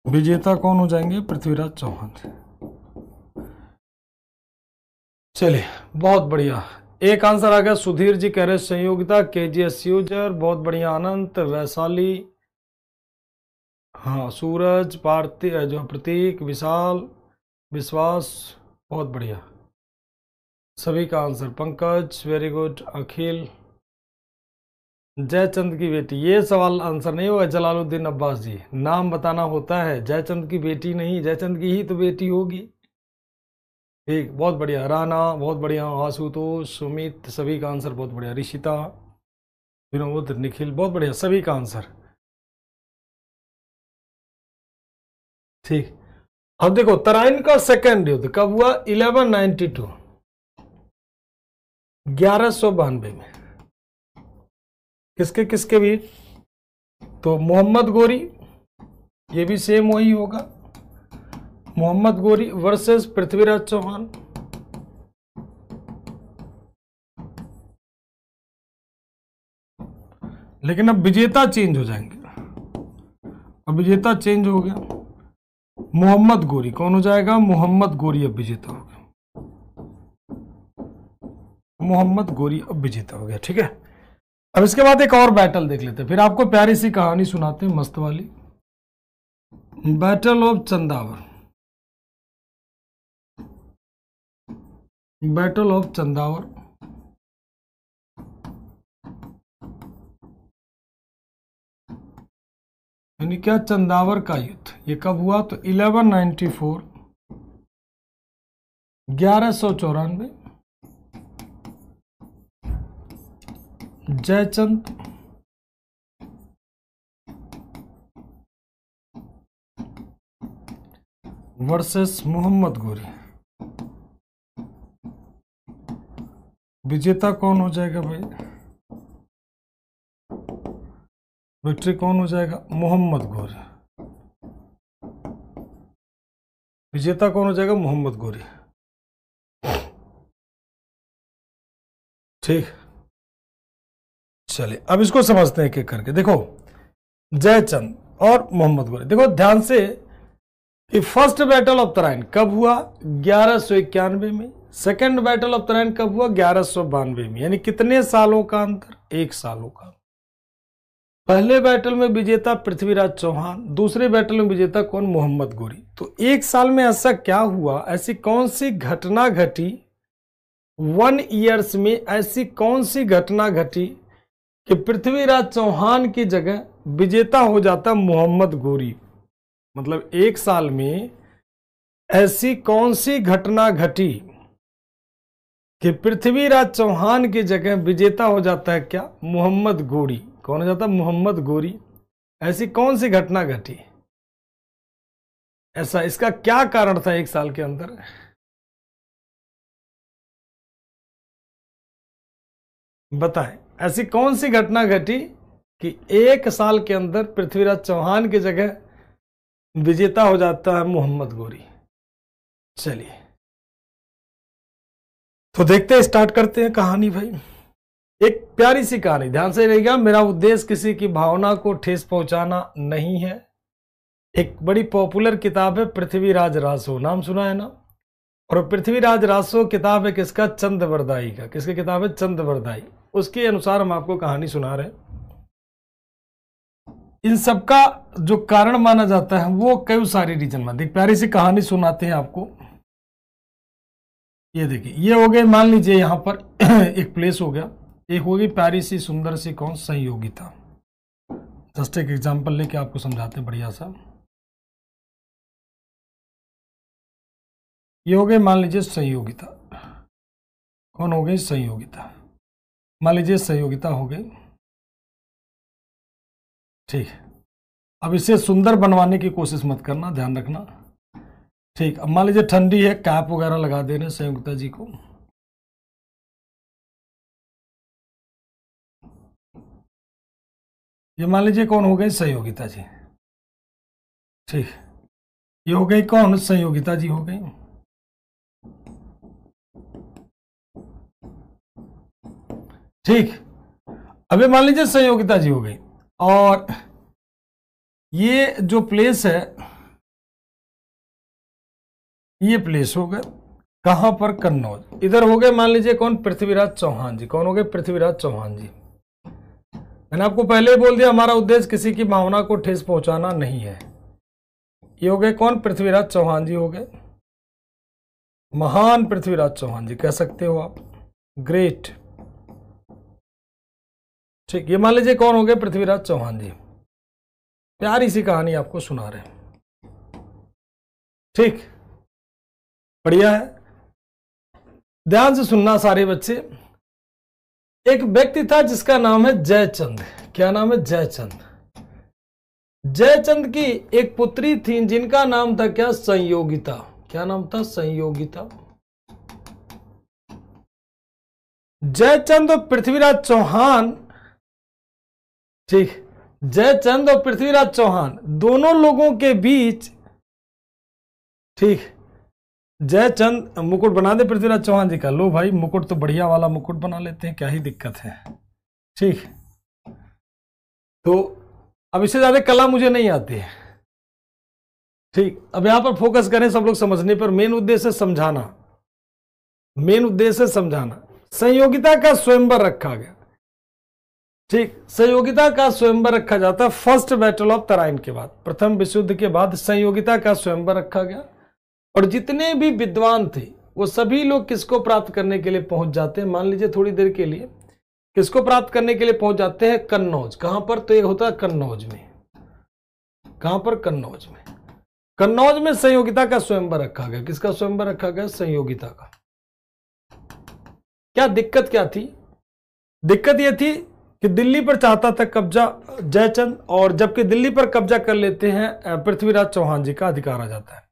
विजेता कौन हो जाएंगे? पृथ्वीराज चौहान। चलिए बहुत बढ़िया, एक आंसर आ गया। सुधीर जी कह रहे संयोगिता, केजीएस यूजर, बहुत बढ़िया। अनंत, वैशाली, हाँ, सूरज, जो प्रतीक, विशाल, विश्वास, बहुत बढ़िया, सभी का answer. Pankaj very good. Akhil, Jaichand की बेटी, ये सवाल आंसर नहीं होगा जलालुद्दीन अब्बास जी, नाम बताना होता है, जयचंद की बेटी नहीं, जयचंद की ही तो बेटी होगी। ठीक, बहुत बढ़िया। राणा बहुत बढ़िया। आशुतोष, सुमित, सभी का आंसर बहुत बढ़िया। ऋषिता, विनोद, निखिल, बहुत बढ़िया, सभी का आंसर। ठीक, अब देखो तराइन का सेकेंड युद्ध कब हुआ? 1192, 1192 में। किसके किसके बीच? तो मोहम्मद गोरी, ये भी सेम वही होगा, मोहम्मद गोरी वर्सेस पृथ्वीराज चौहान। लेकिन अब विजेता चेंज हो जाएंगे, अब विजेता चेंज हो गया, मोहम्मद गोरी कौन हो जाएगा? मोहम्मद गोरी अब विजेता हो गया, मोहम्मद गोरी अब विजेता हो गया। ठीक है, अब इसके बाद एक और बैटल देख लेते हैं, फिर आपको प्यारी सी कहानी सुनाते हैं, मस्त वाली। Battle of Chandawar, battle of Chandawar, यानी क्या? चंदावर का युद्ध। ये कब हुआ? तो 1194, 1194, जयचंद वर्सेस मोहम्मद गोरी। विजेता कौन हो जाएगा भाई? विक्ट्री कौन हो जाएगा? मोहम्मद गोरी। विजेता कौन हो जाएगा? मोहम्मद गोरी। ठीक, चलिए अब इसको समझते हैं एक एक करके। देखो जयचंद और मोहम्मद गोरी, देखो ध्यान से कि फर्स्ट बैटल ऑफ तराइन कब हुआ? 1191 में। सेकंड बैटल ऑफ तराइन कब हुआ? 1192 में। यानी कितने सालों का अंतर? 1 सालों का। पहले बैटल में विजेता पृथ्वीराज चौहान, दूसरे बैटल में विजेता कौन? मोहम्मद गोरी। तो 1 साल में ऐसा क्या हुआ? ऐसी कौन सी घटना घटी 1 ईयर्स में? ऐसी कौन सी घटना घटी कि पृथ्वीराज चौहान की जगह विजेता हो जाता मोहम्मद गोरी? मतलब 1 साल में ऐसी कौन सी घटना घटी कि पृथ्वीराज चौहान की जगह विजेता हो जाता है क्या? मोहम्मद गोरी। कौन हो जाता? मोहम्मद गोरी। ऐसी कौन सी घटना घटी? ऐसा, इसका क्या कारण था 1 साल के अंदर? बताएं, ऐसी कौन सी घटना घटी कि 1 साल के अंदर पृथ्वीराज चौहान की जगह विजेता हो जाता है मोहम्मद गोरी? चलिए तो देखते हैं, स्टार्ट करते हैं कहानी भाई। एक प्यारी सी कहानी, ध्यान से रहेगा। मेरा उद्देश्य किसी की भावना को ठेस पहुंचाना नहीं है। एक बड़ी पॉपुलर किताब है पृथ्वीराज रासो, नाम सुना है ना? और पृथ्वीराज रासो किताब है किसका? चंद्रवरदाई का। किसकी किताब है? चंद्रवरदाई। उसके अनुसार हम आपको कहानी सुना रहे हैं। इन सबका जो कारण माना जाता है वो कई सारे रीजन में। एक प्यारी सी कहानी सुनाते हैं आपको। ये देखिए, ये हो गए, मान लीजिए यहां पर एक प्लेस हो गया, एक होगी प्यारी सी सुंदर सी कौन? संयोगिता। जस्ट एक एग्जांपल लेके आपको समझाते हैं बढ़िया सा। ये हो गए मान लीजिए संयोगिता। कौन हो गई? संयोगिता। मान लीजिए संयोगिता हो गई। ठीक, अब इसे सुंदर बनवाने की कोशिश मत करना, ध्यान रखना। ठीक, अब मान लीजिए ठंडी है, कैप वगैरह लगा दे रहे संयुक्ता जी को। ये मान लीजिए कौन हो गई? संयोगिता जी। ठीक, ये हो गई कौन? संयोगिता जी हो गई। ठीक, अभी मान लीजिए संयोगिता जी हो गई, और ये जो प्लेस है, ये प्लेस हो गए कहां पर? कन्नौज। इधर हो गए मान लीजिए कौन? पृथ्वीराज चौहान जी। कौन हो गए? पृथ्वीराज चौहान जी। मैंने आपको पहले ही बोल दिया, हमारा उद्देश्य किसी की भावना को ठेस पहुंचाना नहीं है। ये हो गए कौन? पृथ्वीराज चौहान जी हो गए, महान पृथ्वीराज चौहान जी कह सकते हो आप, ग्रेट। ठीक, ये मान लीजिए कौन हो गए? पृथ्वीराज चौहान जी। प्यारी सी कहानी आपको सुना रहे हैं। ठीक, बढ़िया है, ध्यान से सुनना सारे बच्चे। एक व्यक्ति था जिसका नाम है जयचंद। क्या नाम है? जयचंद। जयचंद की एक पुत्री थी जिनका नाम था क्या? संयोगिता। क्या नाम था? संयोगिता। जयचंद और पृथ्वीराज चौहान, ठीक, जयचंद और पृथ्वीराज चौहान दोनों लोगों के बीच, ठीक, जयचंद मुकुट बना दे पृथ्वीराज चौहान जी का। लो भाई, मुकुट तो बढ़िया वाला मुकुट बना लेते हैं, क्या ही दिक्कत है। ठीक, तो अब इससे ज्यादा कला मुझे नहीं आती है। ठीक, अब यहां पर फोकस करें सब लोग समझने पर। मेन उद्देश्य समझाना, मेन उद्देश्य समझाना। संयोगिता का स्वयंवर रखा गया। ठीक, संयोगिता का स्वयंवर रखा जाता फर्स्ट बैटल ऑफ तराइन के बाद, प्रथम विश्व युद्ध के बाद संयोगिता का स्वयंवर रखा गया। और जितने भी विद्वान थे वो सभी लोग किसको प्राप्त करने के लिए पहुंच जाते हैं? मान लीजिए थोड़ी देर के लिए किसको प्राप्त करने के लिए पहुंच जाते हैं? कन्नौज। कहां पर? तो ये होता है कन्नौज में। कहां पर? कन्नौज में। कन्नौज में संयोगिता का स्वयंवर रखा गया। किसका स्वयंवर रखा गया? संयोगिता का। क्या दिक्कत क्या थी? दिक्कत यह थी कि दिल्ली पर चाहता था कब्जा जयचंद, और जबकि दिल्ली पर कब्जा कर लेते हैं पृथ्वीराज चौहान जी का अधिकार आ जाता है,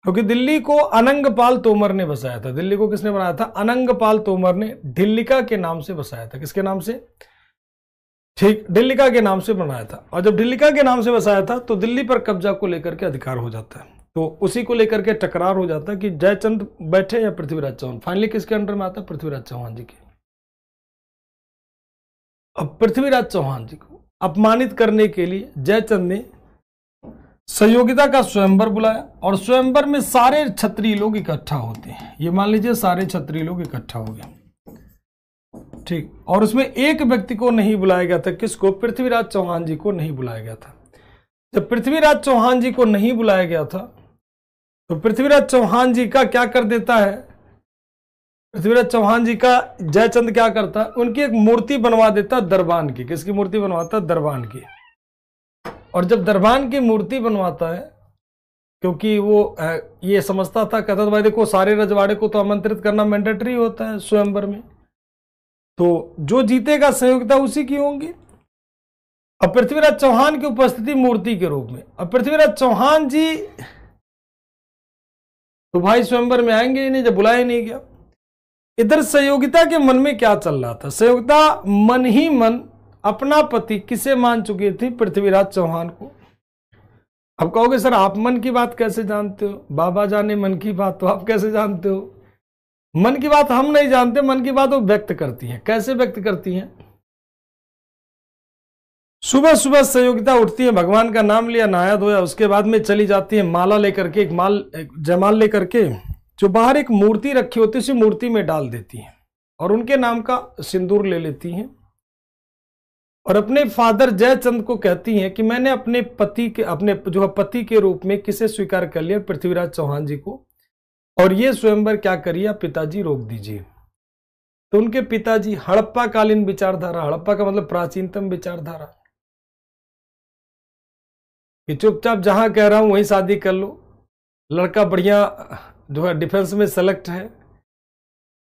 क्योंकि दिल्ली को अनंगपाल तोमर ने बसाया था। दिल्ली को किसने बनाया था? अनंगपाल तोमर ने ढिल्लिका के नाम से बसाया था। किसके नाम से? ठीक, ढिल्लिका के नाम से बनाया था। और जब ढिल्लिका के नाम से बसाया था तो दिल्ली पर कब्जा को लेकर के अधिकार हो जाता है, तो उसी को लेकर के टकरार हो जाता है कि जयचंद बैठे या पृथ्वीराज चौहान। फाइनली किसके अंडर में आता है? पृथ्वीराज चौहान जी के। अब पृथ्वीराज चौहान जी को अपमानित करने के लिए जयचंद ने संयोगिता का स्वयंवर बुलाया, और स्वयंवर में सारे क्षत्रिय लोग इकट्ठा होते हैं। ये मान लीजिए सारे क्षत्रिय लोग इकट्ठा हो गए। ठीक, और उसमें एक व्यक्ति को नहीं बुलाया गया था। किसको? पृथ्वीराज चौहान जी को नहीं बुलाया गया था। जब पृथ्वीराज चौहान जी को नहीं बुलाया गया था तो पृथ्वीराज चौहान जी का क्या कर देता है? पृथ्वीराज चौहान जी का जयचंद क्या करता है? उनकी एक मूर्ति बनवा देता दरबान की। किसकी मूर्ति बनवाता? दरबान की। और जब दरबान की मूर्ति बनवाता है, क्योंकि वो ये समझता था, कहता था भाई देखो सारे रजवाड़े को तो आमंत्रित करना मैंडेटरी होता है स्वयंवर में, तो जो जीतेगा संयोगिता उसी की होंगी। अब पृथ्वीराज चौहान की उपस्थिति मूर्ति के रूप में, अब पृथ्वीराज चौहान जी तो भाई स्वयंवर में आएंगे ही नहीं जब बुलाया नहीं गया। इधर संयोगिता के मन में क्या चल रहा था? संयोगिता मन ही मन अपना पति किसे मान चुकी थी? पृथ्वीराज चौहान को। अब कहोगे सर आप मन की बात कैसे जानते हो? बाबा जाने मन की बात, तो आप कैसे जानते हो? मन की बात हम नहीं जानते, मन की बात वो व्यक्त करती है। कैसे व्यक्त करती हैं? सुबह सुबह संयोगिता उठती है, भगवान का नाम लिया, नहाया धोया, उसके बाद में चली जाती है माला लेकर के, एक जयमाल लेकर के, जो बाहर एक मूर्ति रखी होती है उसी मूर्ति में डाल देती है और उनके नाम का सिंदूर ले लेती हैं और अपने फादर जयचंद को कहती हैं कि मैंने अपने पति के, अपने जो पति के रूप में किसे स्वीकार कर लिया? पृथ्वीराज चौहान जी को। और ये स्वयंवर क्या करिए पिताजी रोक दीजिए। तो उनके पिताजी, हड़प्पा कालीन विचारधारा, हड़प्पा का मतलब प्राचीनतम विचारधारा, कि चुपचाप जहां कह रहा हूं वहीं शादी कर लो, लड़का बढ़िया जो है डिफेंस में सेलेक्ट है,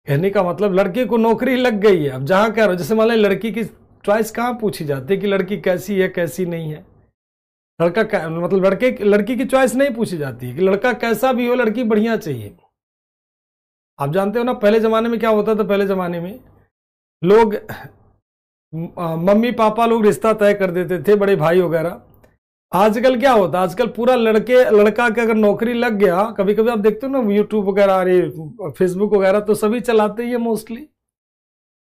कहने का मतलब लड़के को नौकरी लग गई है। अब जहां कह रहा हूं, जैसे मान लीजिए लड़की की चॉइस कहां पूछी जाती है कि लड़की कैसी है कैसी नहीं है, लड़का मतलब लड़की की चॉइस नहीं पूछी जाती है कि लड़का कैसा भी हो, लड़की बढ़िया चाहिए। आप जानते हो ना पहले जमाने में क्या होता था? पहले जमाने में लोग मम्मी पापा लोग रिश्ता तय कर देते थे, बड़े भाई वगैरह। आजकल क्या होता है? आजकल पूरा लड़का के अगर नौकरी लग गया, कभी कभी आप देखते हो ना यूट्यूब वगैरह, अरे फेसबुक वगैरह, तो सभी चलाते ही है मोस्टली।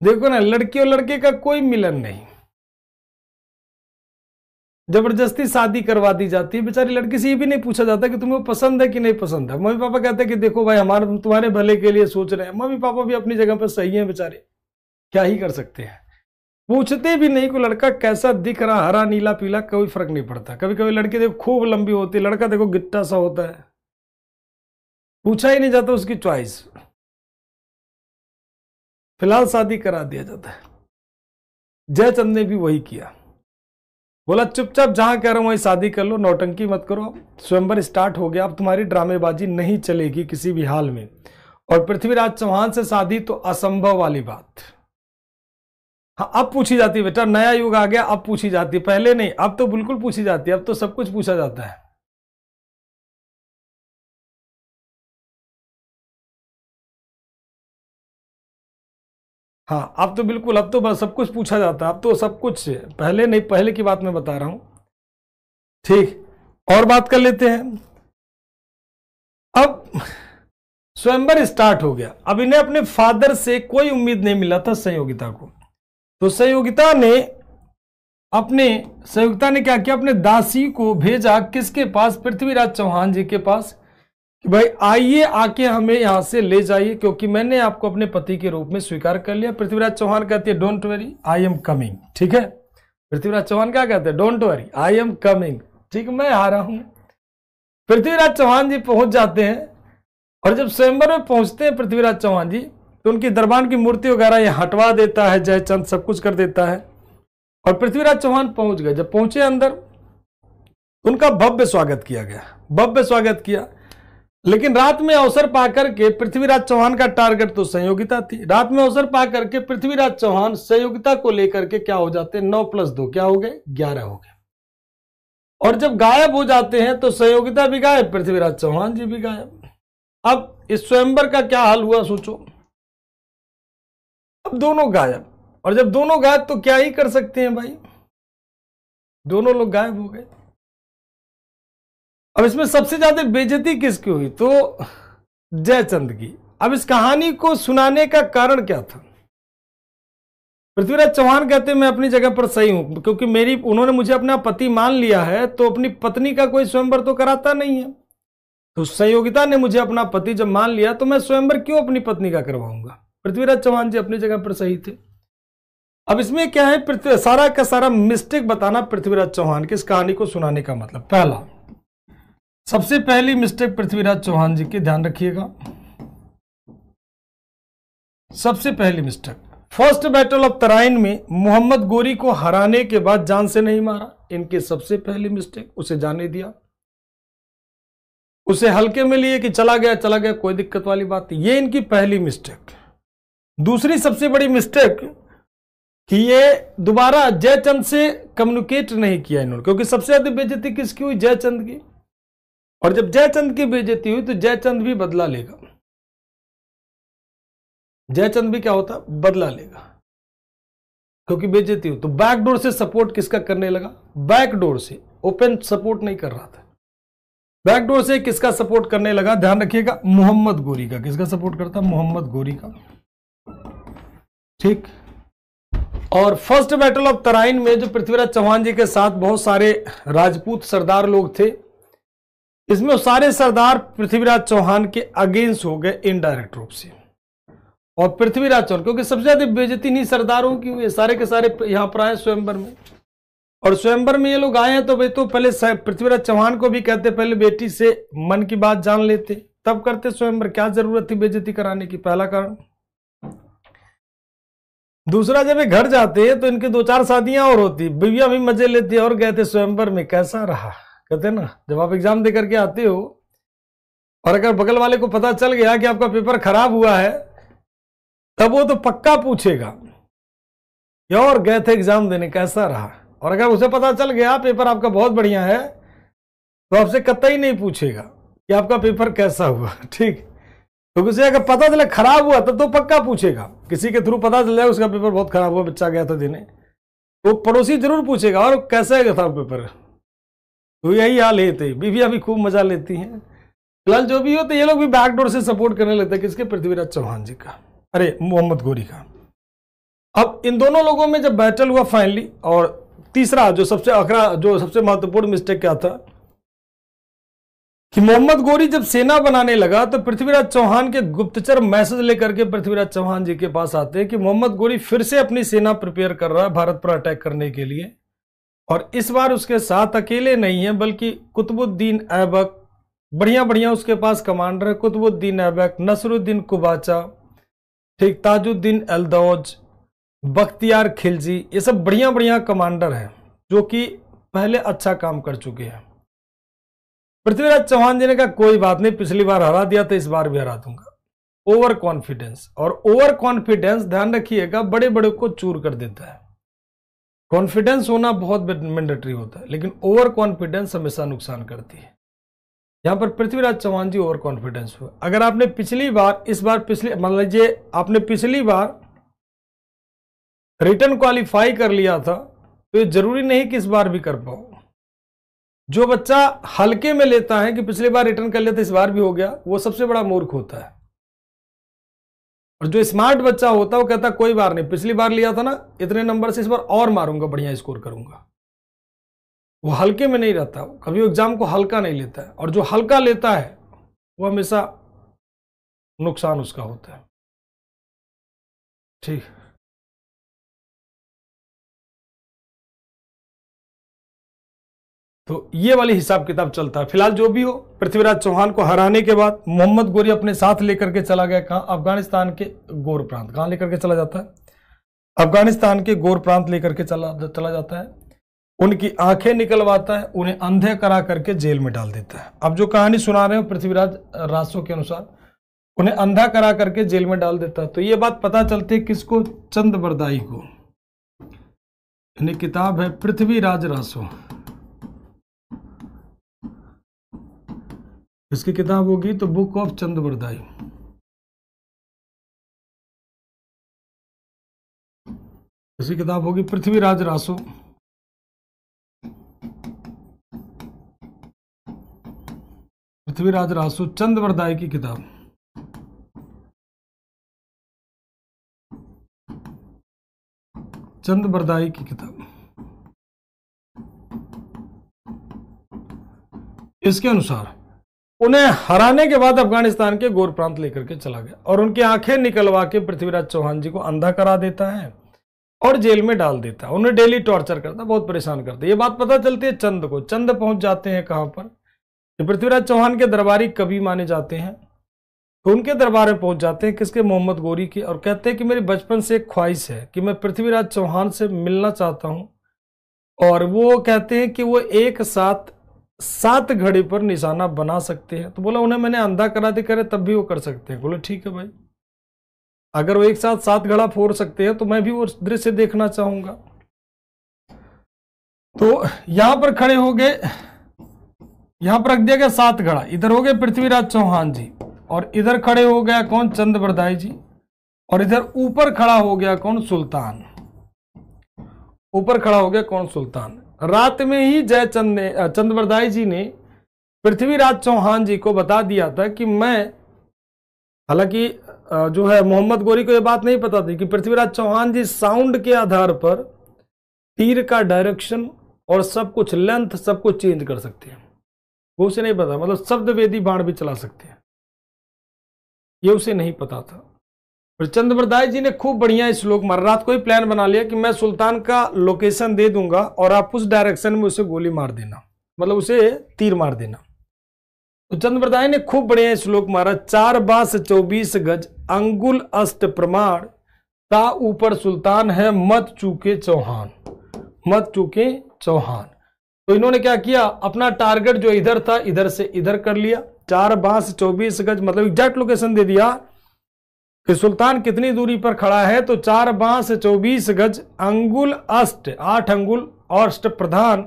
देखो ना, लड़की और लड़के का कोई मिलन नहीं, जबरदस्ती शादी करवा दी जाती है। बेचारी लड़की से ये भी नहीं पूछा जाता कि तुम्हें पसंद है कि नहीं पसंद है। मम्मी पापा कहते हैं कि देखो भाई हमारे तुम्हारे भले के लिए सोच रहे हैं। मम्मी पापा भी अपनी जगह पर सही हैं बेचारे, क्या ही कर सकते हैं। पूछते भी नहीं कोई लड़का कैसा दिख रहा, हरा नीला पीला, कोई फर्क नहीं पड़ता। कभी कभी लड़की देखो खूब लंबी होती है, लड़का देखो गिट्टा सा होता है, पूछा ही नहीं जाता उसकी चॉइस, फिलहाल शादी करा दिया जाता है। जयचंद ने भी वही किया, बोला चुपचाप जहां कह रहा हूं वहीं शादी कर लो, नौटंकी मत करो। स्वयंवर स्टार्ट हो गया, अब तुम्हारी ड्रामेबाजी नहीं चलेगी किसी भी हाल में। और पृथ्वीराज चौहान से शादी तो असंभव वाली बात। हाँ, अब पूछी जाती है बेटा, नया युग आ गया, अब पूछी जाती है, पहले नहीं, अब तो बिल्कुल पूछी जाती है, अब तो सब कुछ पूछा जाता है। हाँ, अब तो बिल्कुल, अब तो बस सब कुछ पूछा जाता है, अब तो सब कुछ, पहले नहीं, पहले की बात मैं बता रहा हूं। ठीक, और बात कर लेते हैं। अब स्वयंवर स्टार्ट हो गया, अब इन्हें अपने फादर से कोई उम्मीद नहीं मिला था संयोगिता को, तो संयोगिता ने क्या किया, अपने दासी को भेजा किसके पास, पृथ्वीराज चौहान जी के पास, कि भाई आइए, आके हमें यहां से ले जाइए, क्योंकि मैंने आपको अपने पति के रूप में स्वीकार कर लिया। पृथ्वीराज चौहान कहते हैं don't worry I am coming, ठीक है। पृथ्वीराज चौहान क्या कहते हैं, don't worry I am coming, ठीक, मैं आ रहा हूं। पृथ्वीराज चौहान जी पहुंच जाते हैं, और जब स्वयंवर में पहुंचते हैं पृथ्वीराज चौहान जी, तो उनकी दरबान की मूर्ति वगैरह ये हटवा देता है जयचंद, सब कुछ कर देता है। और पृथ्वीराज चौहान पहुंच गए, जब पहुंचे अंदर, उनका भव्य स्वागत किया गया, भव्य स्वागत किया। लेकिन रात में अवसर पाकर के पृथ्वीराज चौहान का टारगेट तो संयोगिता थी, रात में अवसर पाकर के पृथ्वीराज चौहान संयोगिता को लेकर के क्या हो जाते, 9+2 क्या हो गए, 11 हो गए। और जब गायब हो जाते हैं तो संयोगिता भी गायब, पृथ्वीराज चौहान जी भी गायब। अब इस स्वयंवर का क्या हाल हुआ सोचो, अब दोनों गायब, और जब दोनों गायब तो क्या ही कर सकते हैं भाई, दोनों लोग गायब हो गए। अब इसमें सबसे ज्यादा बेइज्जती किसकी हुई, तो जयचंद की। अब इस कहानी को सुनाने का कारण क्या था, पृथ्वीराज चौहान कहते मैं अपनी जगह पर सही हूं, क्योंकि उन्होंने मुझे अपना पति मान लिया है, तो अपनी पत्नी का कोई स्वयंवर तो कराता नहीं है। तो संयोगिता ने मुझे अपना पति जब मान लिया, तो मैं स्वयंवर क्यों अपनी पत्नी का करवाऊंगा। पृथ्वीराज चौहान जी अपनी जगह पर सही थे। अब इसमें क्या है, सारा का सारा मिस्टेक बताना पृथ्वीराज चौहान की, इस कहानी को सुनाने का मतलब। पहला, सबसे पहली मिस्टेक पृथ्वीराज चौहान जी की, ध्यान रखिएगा, सबसे पहली mistake, first battle of Tarain में मोहम्मद गोरी को हराने के बाद जान से नहीं मारा, इनकी सबसे पहली मिस्टेक, उसे जाने दिया, उसे हल्के में लिए कि चला गया कोई दिक्कत वाली बात नहीं, ये इनकी पहली मिस्टेक। दूसरी सबसे बड़ी मिस्टेक कि ये दोबारा जयचंद से कम्युनिकेट नहीं किया इन्होंने, क्योंकि सबसे ज्यादा बेइज्जती किसकी हुई, जयचंद की। और जब जयचंद की बेइज्जती हुई तो जयचंद भी बदला लेगा, जयचंद भी क्या होता, बदला लेगा, क्योंकि बेइज्जती हुई। तो बैकडोर से सपोर्ट किसका करने लगा, बैकडोर से, ओपन सपोर्ट नहीं कर रहा था, बैकडोर से किसका सपोर्ट करने लगा, ध्यान रखिएगा, मोहम्मद गोरी का। किसका सपोर्ट करता, मोहम्मद गोरी का, ठीक। और फर्स्ट बैटल ऑफ तराइन में जो पृथ्वीराज चौहान जी के साथ बहुत सारे राजपूत सरदार लोग थे, इसमें सारे सरदार पृथ्वीराज चौहान के अगेंस्ट हो गए इनडायरेक्ट रूप से। और पृथ्वीराज चौहान, क्योंकि सबसे ज्यादा बेइज्जती नहीं सरदारों की हुई, सारे के सारे यहां पर आए स्वयंवर में, और स्वयंवर में ये लोग आए हैं तो वे तो पहले पृथ्वीराज चौहान को भी कहते पहले बेटी से मन की बात जान लेते, तब करते स्वयंवर, क्या जरूरत थी बेइज्जती कराने की, पहला कारण। दूसरा, जब ये घर जाते हैं तो इनके 2-4 शादियां और होती, बीवियां भी मजे लेती और गए थे स्वयंवर में, कैसा रहा, कहते ना, जब आप एग्जाम दे करके आते हो और अगर बगल वाले को पता चल गया कि आपका पेपर खराब हुआ है, तब वो तो पक्का पूछेगा कि और गए थे एग्जाम देने, कैसा रहा। और अगर उसे पता चल गया पेपर आपका बहुत बढ़िया है, तो आपसे कतई नहीं पूछेगा कि आपका पेपर कैसा हुआ, ठीक। तो उसे अगर पता चले खराब हुआ तो पक्का पूछेगा, किसी के थ्रू पता चल जाए उसका पेपर बहुत खराब हुआ, बच्चा गया था देने, तो पड़ोसी जरूर पूछेगा और कैसा गया था पेपर। तो यही हाल है, थे बीवियां भी खूब मजा लेती हैं। फिलहाल जो भी हो, तो ये लोग भी बैकडोर से सपोर्ट करने लगते हैं, किसके, पृथ्वीराज चौहान जी का, अरे मोहम्मद गोरी का। अब इन दोनों लोगों में जब बैटल हुआ फाइनली, और तीसरा जो सबसे महत्वपूर्ण मिस्टेक क्या था कि मोहम्मद गोरी जब सेना बनाने लगा तो पृथ्वीराज चौहान के गुप्तचर मैसेज लेकर के पृथ्वीराज चौहान जी के पास आते हैं कि मोहम्मद गोरी फिर से अपनी सेना प्रिपेयर कर रहा है भारत पर अटैक करने के लिए, और इस बार उसके साथ अकेले नहीं है बल्कि कुतुबुद्दीन ऐबक, बढ़िया बढ़िया उसके पास कमांडर है, कुतुबुद्दीन ऐबक, नसरुद्दीन कुबाचा, ठीक, ताजुद्दीन एल्दौज, बख्तियार खिलजी, ये सब बढ़िया बढ़िया कमांडर हैं जो कि पहले अच्छा काम कर चुके हैं। पृथ्वीराज चौहान जी ने कहा कोई बात नहीं, पिछली बार हरा दिया तो इस बार भी हरा दूंगा। ओवर कॉन्फिडेंस, और ओवर कॉन्फिडेंस ध्यान रखिएगा बड़े बड़े को चूर कर देता है। कॉन्फिडेंस होना बहुत मैंडेटरी होता है, लेकिन ओवर कॉन्फिडेंस हमेशा नुकसान करती है। यहां पर पृथ्वीराज चौहान जी ओवर कॉन्फिडेंस हुए। अगर आपने पिछली बार, इस बार पिछली, मान लीजिए आपने पिछली बार रिटर्न क्वालिफाई कर लिया था तो ये जरूरी नहीं कि इस बार भी कर पाओ। जो बच्चा हल्के में लेता है कि पिछली बार रिटर्न कर लिया था इस बार भी हो गया, वो सबसे बड़ा मूर्ख होता है। और जो स्मार्ट बच्चा होता है वो कहता है कोई बार नहीं, पिछली बार लिया था ना इतने नंबर से, इस बार और मारूंगा, बढ़िया स्कोर करूंगा। वो हल्के में नहीं रहता, कभी एग्जाम को हल्का नहीं लेता है, और जो हल्का लेता है वो हमेशा नुकसान उसका होता है। ठीक, तो ये वाली हिसाब किताब चलता है। फिलहाल जो भी हो, पृथ्वीराज चौहान को हराने के बाद मोहम्मद गोरी अपने साथ लेकर के चला गया कहां? अफगानिस्तान के गोर प्रांत। कहां लेकर के चला जाता है? अफगानिस्तान के गोर प्रांत लेकर के चला जाता है। उनकी आंखें निकलवाता है, उन्हें अंधे करा करके जेल में डाल देता है। अब जो कहानी सुना रहे हो पृथ्वीराज रासो के अनुसार, उन्हें अंधा करा करके जेल में डाल देता है। तो ये बात पता चलती है किसको? चंद बरदाई को। इन्हें किताब है पृथ्वीराज रासो, इसकी किताब होगी तो बुक ऑफ चंद बरदाई। इसकी किताब होगी पृथ्वीराज रासो। पृथ्वीराज रासो चंद बरदाई की किताब। चंद बरदाई की किताब। इसके अनुसार उन्हें हराने के बाद अफगानिस्तान के गोर प्रांत लेकर के चला गया और उनकी आंखें निकलवा के पृथ्वीराज चौहान जी को अंधा करा देता है और जेल में डाल देता है। उन्हें डेली टॉर्चर करता, बहुत परेशान करता है। ये बात पता चलती है चंद को। चंद पहुंच जाते हैं कहां पर? पृथ्वीराज चौहान के दरबारी कवि माने जाते हैं, तो उनके दरबार में पहुंच जाते हैं किसके? मोहम्मद गोरी के, और कहते हैं कि मेरी बचपन से एक ख्वाहिश है कि मैं पृथ्वीराज चौहान से मिलना चाहता हूं। और वो कहते हैं कि वो एक साथ 7 घड़ी पर निशाना बना सकते हैं। तो बोला उन्हें मैंने अंधा करा दी, करे तब भी वो कर सकते हैं। बोले ठीक है भाई, अगर वो एक साथ 7 घड़ा फोड़ सकते हैं तो मैं भी वो दृश्य देखना चाहूंगा। तो यहां पर खड़े हो गए, यहां पर रख दिया गया 7 घड़ा। इधर हो गए पृथ्वीराज चौहान जी, और इधर खड़े हो गया कौन? चंद बरदाई जी, और इधर ऊपर खड़ा हो गया कौन? सुल्तान। ऊपर खड़ा हो गया कौन? सुल्तान। रात में ही जयचंद ने, चंद बरदाई जी ने पृथ्वीराज चौहान जी को बता दिया था कि मैं, हालांकि जो है मोहम्मद गोरी को यह बात नहीं पता थी कि पृथ्वीराज चौहान जी साउंड के आधार पर तीर का डायरेक्शन और सब कुछ, लेंथ सब कुछ चेंज कर सकते हैं। वो उसे नहीं पता, मतलब शब्द वेदी बाण भी चला सकते हैं, ये उसे नहीं पता था। और चंद बरदाई जी ने खूब बढ़िया श्लोक मारा। रात को ही प्लान बना लिया कि मैं सुल्तान का लोकेशन दे दूंगा और आप उस डायरेक्शन में उसे गोली मार देना, मतलब उसे तीर मार देना। तो चंद बरदाई ने खूब बढ़िया श्लोक मारा। 4 बांस 24 गज अंगुल अष्ट प्रमाण, ता ऊपर सुल्तान है मत चूके चौहान, मत चूके चौहान। तो इन्होंने क्या किया? अपना टारगेट जो इधर था इधर से इधर कर लिया। 4 बांस 24 गज मतलब एग्जैक्ट लोकेशन दे दिया कि सुल्तान कितनी दूरी पर खड़ा है। तो 4 बांस 24 गज अंगुल अष्ट, 8 अंगुल और अष्ट प्रधान,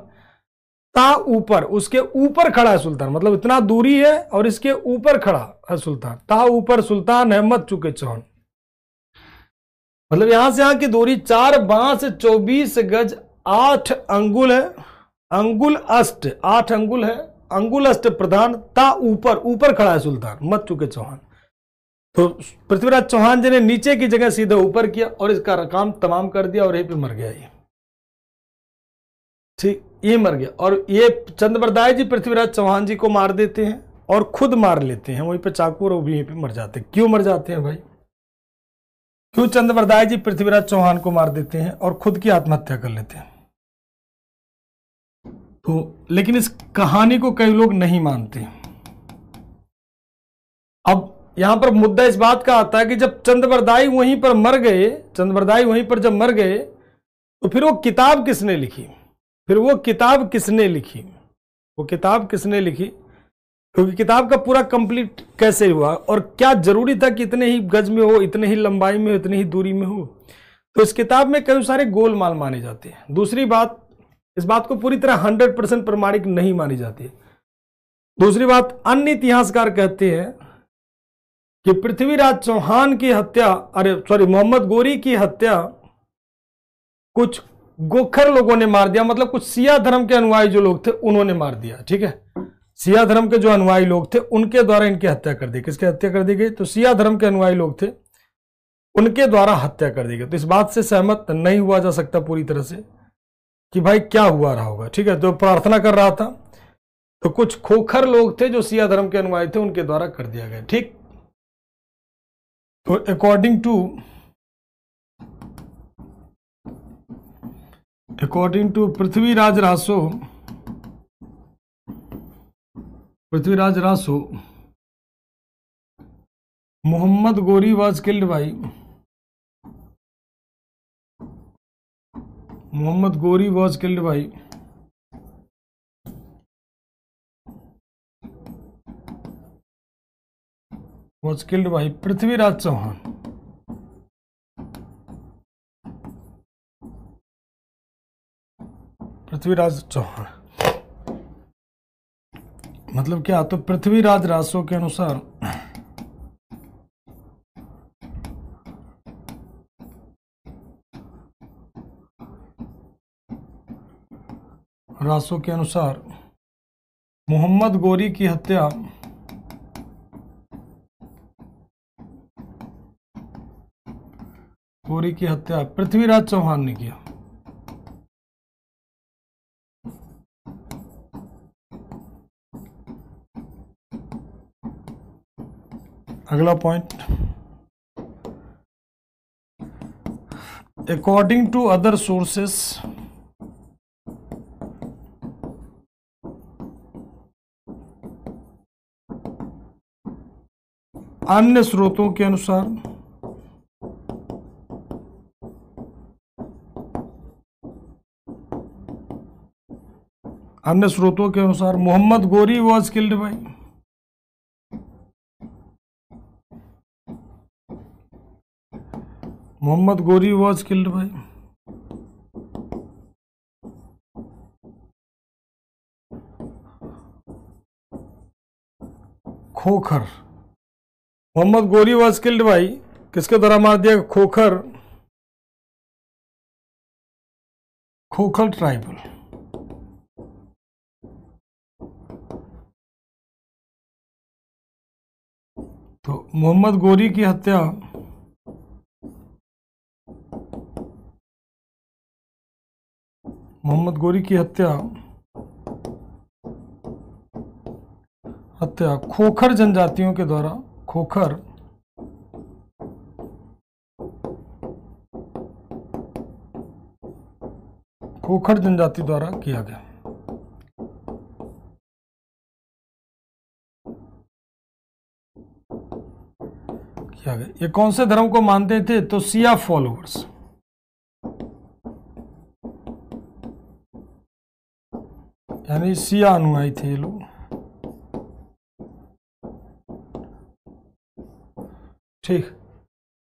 ता ऊपर, उसके ऊपर खड़ा है सुल्तान, मतलब इतना दूरी है और इसके ऊपर खड़ा है सुल्तान। ता ऊपर सुल्तान है मत चूके चौहान, मतलब यहां से यहां की दूरी 4 बांस 24 गज 8 अंगुल है। अंगुल अष्ट 8 अंगुल है, अंगुल अष्ट प्रधान, ता ऊपर, ऊपर खड़ा है सुल्तान मत चूके चौहान। तो पृथ्वीराज चौहान जी ने नीचे की जगह सीधा ऊपर किया और इसका काम तमाम कर दिया और यहीं पे मर गया ये। ठीक, ये मर गया। और ये चंद बरदाई जी पृथ्वीराज चौहान जी को मार देते हैं और खुद मार लेते हैं वहीं पे चाकू, और वो भी यहीं पे मर जाते हैं। क्यों मर जाते हैं भाई? क्यों चंद्रबरदाई जी पृथ्वीराज चौहान को मार देते हैं और खुद की आत्महत्या कर लेते हैं? तो लेकिन इस कहानी को कई लोग नहीं मानते। अब यहां पर मुद्दा इस बात का आता है कि जब चंद्रबरदाई वहीं पर मर गए, चंद्रबरदाई वहीं पर जब मर गए, तो फिर वो किताब किसने लिखी? फिर वो किताब किसने लिखी? वो किताब किसने लिखी? क्योंकि किताब का पूरा कंप्लीट कैसे हुआ, और क्या जरूरी था कि इतने ही गज में हो, इतने ही लंबाई में हो, इतनी ही दूरी में हो? तो इस किताब में कई सारे गोलमाल माने जाते हैं। दूसरी बात, इस बात को पूरी तरह 100% प्रमाणिक नहीं मानी जाती है। दूसरी बात, अन्य इतिहासकार कहते हैं कि पृथ्वीराज चौहान की हत्या, मोहम्मद गोरी की हत्या कुछ गोखर लोगों ने मार दिया, मतलब कुछ सिया धर्म के अनुयायी जो लोग थे उन्होंने मार दिया। ठीक है, सिया धर्म के जो अनुयायी लोग थे उनके द्वारा इनकी हत्या कर दी। किसकी हत्या कर दी गई? तो सिया धर्म के अनुयायी लोग थे, उनके द्वारा हत्या कर दी गई। तो इस बात से सहमत नहीं हुआ जा सकता पूरी तरह से कि भाई क्या हुआ रहा होगा। ठीक है, तो प्रार्थना कर रहा था, तो कुछ खोखर लोग थे जो सिया धर्म के अनुयायी थे, उनके द्वारा कर दिया गया। ठीक, तो according to Prithviraj Raso, Mohammad Ghori was killed by Prithviraj Chauhan. मतलब क्या? तो पृथ्वीराज रासो के अनुसार मोहम्मद गोरी की हत्या पृथ्वीराज चौहान ने किया। अगला point, according to other sources, अन्य स्रोतों के अनुसार Mohammad Ghori was killed by Khokhar. Mohammad Ghori was killed by किसके द्वारा मार दिया? खोखर ट्राइबल। तो मोहम्मद गोरी की हत्या खोखर जनजातियों के द्वारा, खोखर जनजाति द्वारा किया गया। ये कौन से धर्म को मानते थे? तो सिया फॉलोअर्स, यानी सिया अनुयायी थे ये लोग। ठीक,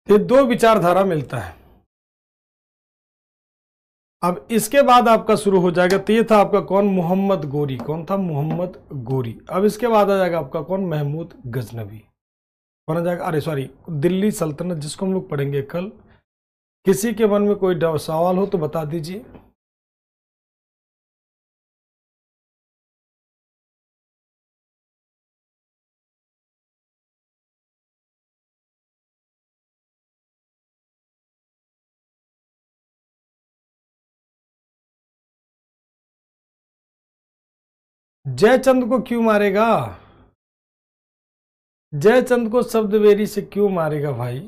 ये दो विचारधारा मिलता है। अब इसके बाद आपका शुरू हो जाएगा, तो ये था आपका कौन? मोहम्मद गोरी। कौन था? मोहम्मद गोरी। अब इसके बाद आ जाएगा आपका कौन? महमूद गजनवी। कौन आ जाएगा? अरे सॉरी, दिल्ली सल्तनत, जिसको हम लोग पढ़ेंगे कल। किसी के मन में कोई सवाल हो तो बता दीजिए। जयचंद को क्यों मारेगा? जयचंद को शब्दवेरी से क्यों मारेगा भाई?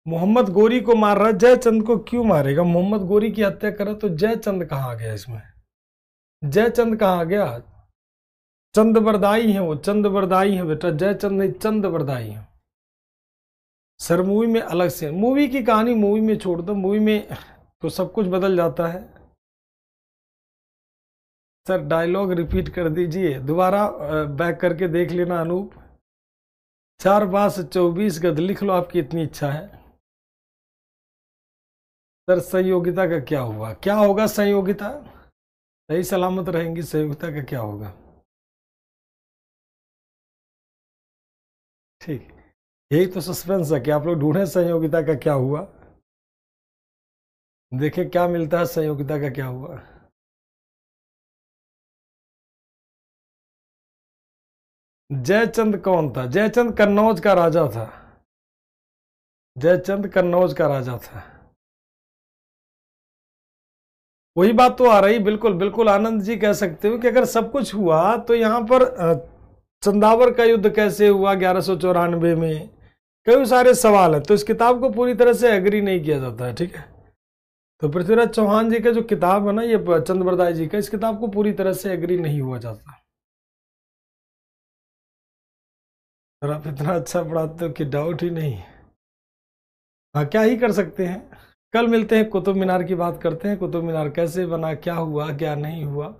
मोहम्मद गोरी को मार रहा, जयचंद को क्यों मारेगा? मोहम्मद गोरी की हत्या करा तो जयचंद कहाँ आ गया इसमें? जयचंद कहाँ आ गया? चंदबरदाई है वो, चंदबरदाई है बेटा, जयचंद नहीं चंदबरदाई है। सर मूवी में अलग से, मूवी की कहानी मूवी में छोड़ दो, मूवी में तो सब कुछ बदल जाता है। सर डायलॉग रिपीट कर दीजिए, दोबारा बैक करके देख लेना अनूप। 4 बास 24 गज लिख लो, आपकी इतनी इच्छा है। सर संयोगिता का क्या हुआ? क्या होगा संयोगिता? सही सलामत रहेंगी, संयोगिता का क्या होगा? ठीक, यही तो सस्पेंस है कि आप लोग ढूंढे संयोगिता का क्या हुआ। देखें क्या मिलता है, संयोगिता का क्या हुआ। जयचंद कौन था? जयचंद कन्नौज का राजा था। जयचंद कन्नौज का राजा था। वही बात तो आ रही, बिल्कुल बिल्कुल आनंद जी कह सकते हो कि अगर सब कुछ हुआ तो यहां पर चंदावर का युद्ध कैसे हुआ 1194 में, कई सारे सवाल है। तो इस किताब को पूरी तरह से एग्री नहीं किया जाता है, ठीक है। तो पृथ्वीराज चौहान जी का जो किताब है ना, ये चंदबरदाई जी का, इस किताब को पूरी तरह से एग्री नहीं हुआ जाता। और आप इतना अच्छा पढ़ाते हो कि डाउट ही नहीं। हाँ क्या ही कर सकते हैं। कल मिलते हैं, कुतुब मीनार की बात करते हैं। कुतुब मीनार कैसे बना, क्या हुआ क्या नहीं हुआ।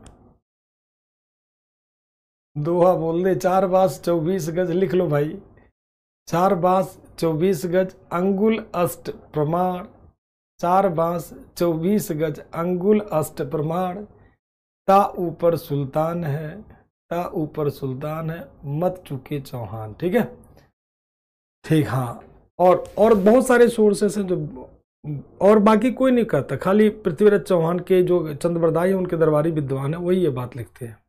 दोहा बोल दे, 4 बास 24 गज लिख लो भाई। 4 बास 24 गज अंगुल अष्ट प्रमाण। 4 बास 24 गज अंगुल अष्ट प्रमाण। ता ऊपर सुल्तान है, ता ऊपर सुल्तान है, मत चुके चौहान। ठीक है, ठीक। हाँ, और बहुत सारे सोर्सेस हैं जो, और बाकी कोई नहीं कहता, खाली पृथ्वीराज चौहान के जो चंदबरदाई है उनके दरबारी विद्वान है वही ये बात लिखते हैं।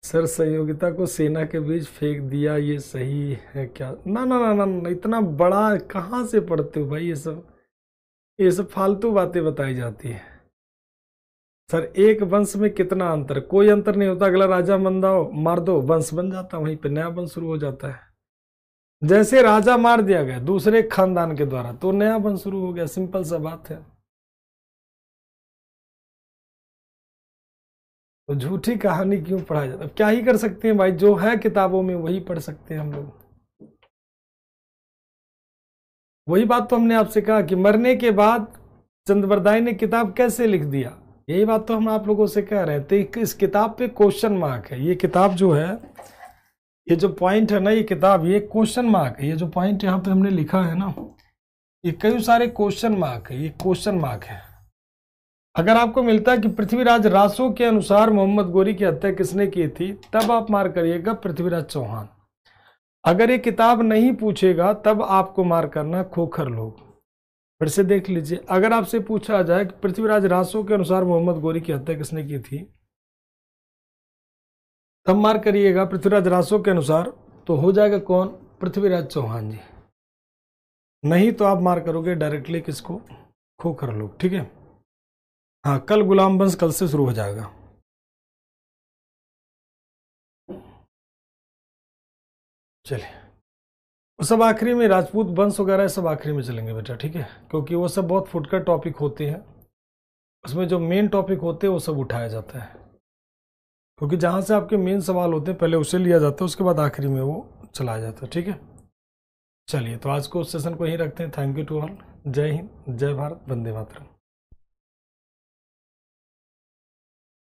सर संयोगिता को सेना के बीच फेंक दिया, ये सही है क्या? ना ना ना ना, ना इतना बड़ा कहाँ से पढ़ते हो भाई? ये सब फालतू बातें बताई जाती है। सर एक वंश में कितना अंतर? कोई अंतर नहीं होता। अगला राजा मार दो, वंश बन जाता, वहीं पे नया वंश शुरू हो जाता है। जैसे राजा मार दिया गया दूसरे खानदान के द्वारा तो नया वंश शुरू हो गया, सिंपल सा बात है। तो झूठी कहानी क्यों पढ़ाया जाता है? क्या ही कर सकते हैं भाई, जो है किताबों में वही पढ़ सकते हैं हम लोग। वही बात तो हमने आपसे कहा कि मरने के बाद चंदबरदाई ने किताब कैसे लिख दिया, यही बात तो हम आप लोगों से कह रहे हैं। तो इस किताब पे क्वेश्चन मार्क है। ये किताब जो है, ये जो पॉइंट है ना, ये किताब, ये क्वेश्चन मार्क है। ये जो पॉइंट यहाँ पे हमने लिखा है ना, ये कई सारे क्वेश्चन मार्क है, ये क्वेश्चन मार्क है। अगर आपको मिलता है कि पृथ्वीराज रासो के अनुसार मोहम्मद गोरी की हत्या किसने की थी, तब आप मार करिएगा पृथ्वीराज चौहान। अगर ये किताब नहीं पूछेगा तब आपको मार करना खोखर लोग। फिर से देख लीजिए, अगर आपसे पूछा जाए कि पृथ्वीराज रासो के अनुसार मोहम्मद गोरी की हत्या किसने की थी, तब मार करिएगा पृथ्वीराज रासो के अनुसार, तो हो जाएगा कौन? पृथ्वीराज चौहान जी। नहीं तो आप मार करोगे डायरेक्टली किसको? खोखर लोग। ठीक है, हाँ कल गुलाम वंश कल से शुरू हो जाएगा। चलिए, वो सब आखिरी में, राजपूत वंश वगैरह सब आखिरी में चलेंगे बेटा, ठीक है, क्योंकि वो सब बहुत फुटकर टॉपिक होते हैं। उसमें जो मेन टॉपिक होते हैं वो सब उठाया जाता है, क्योंकि जहाँ से आपके मेन सवाल होते हैं पहले उसे लिया जाता है, उसके बाद आखिरी में वो चलाया जाता है। ठीक है, चलिए तो आज को सेशन को यहीं रखते हैं। Thank you to all. जय हिंद, जय भारत, वंदे मातरम।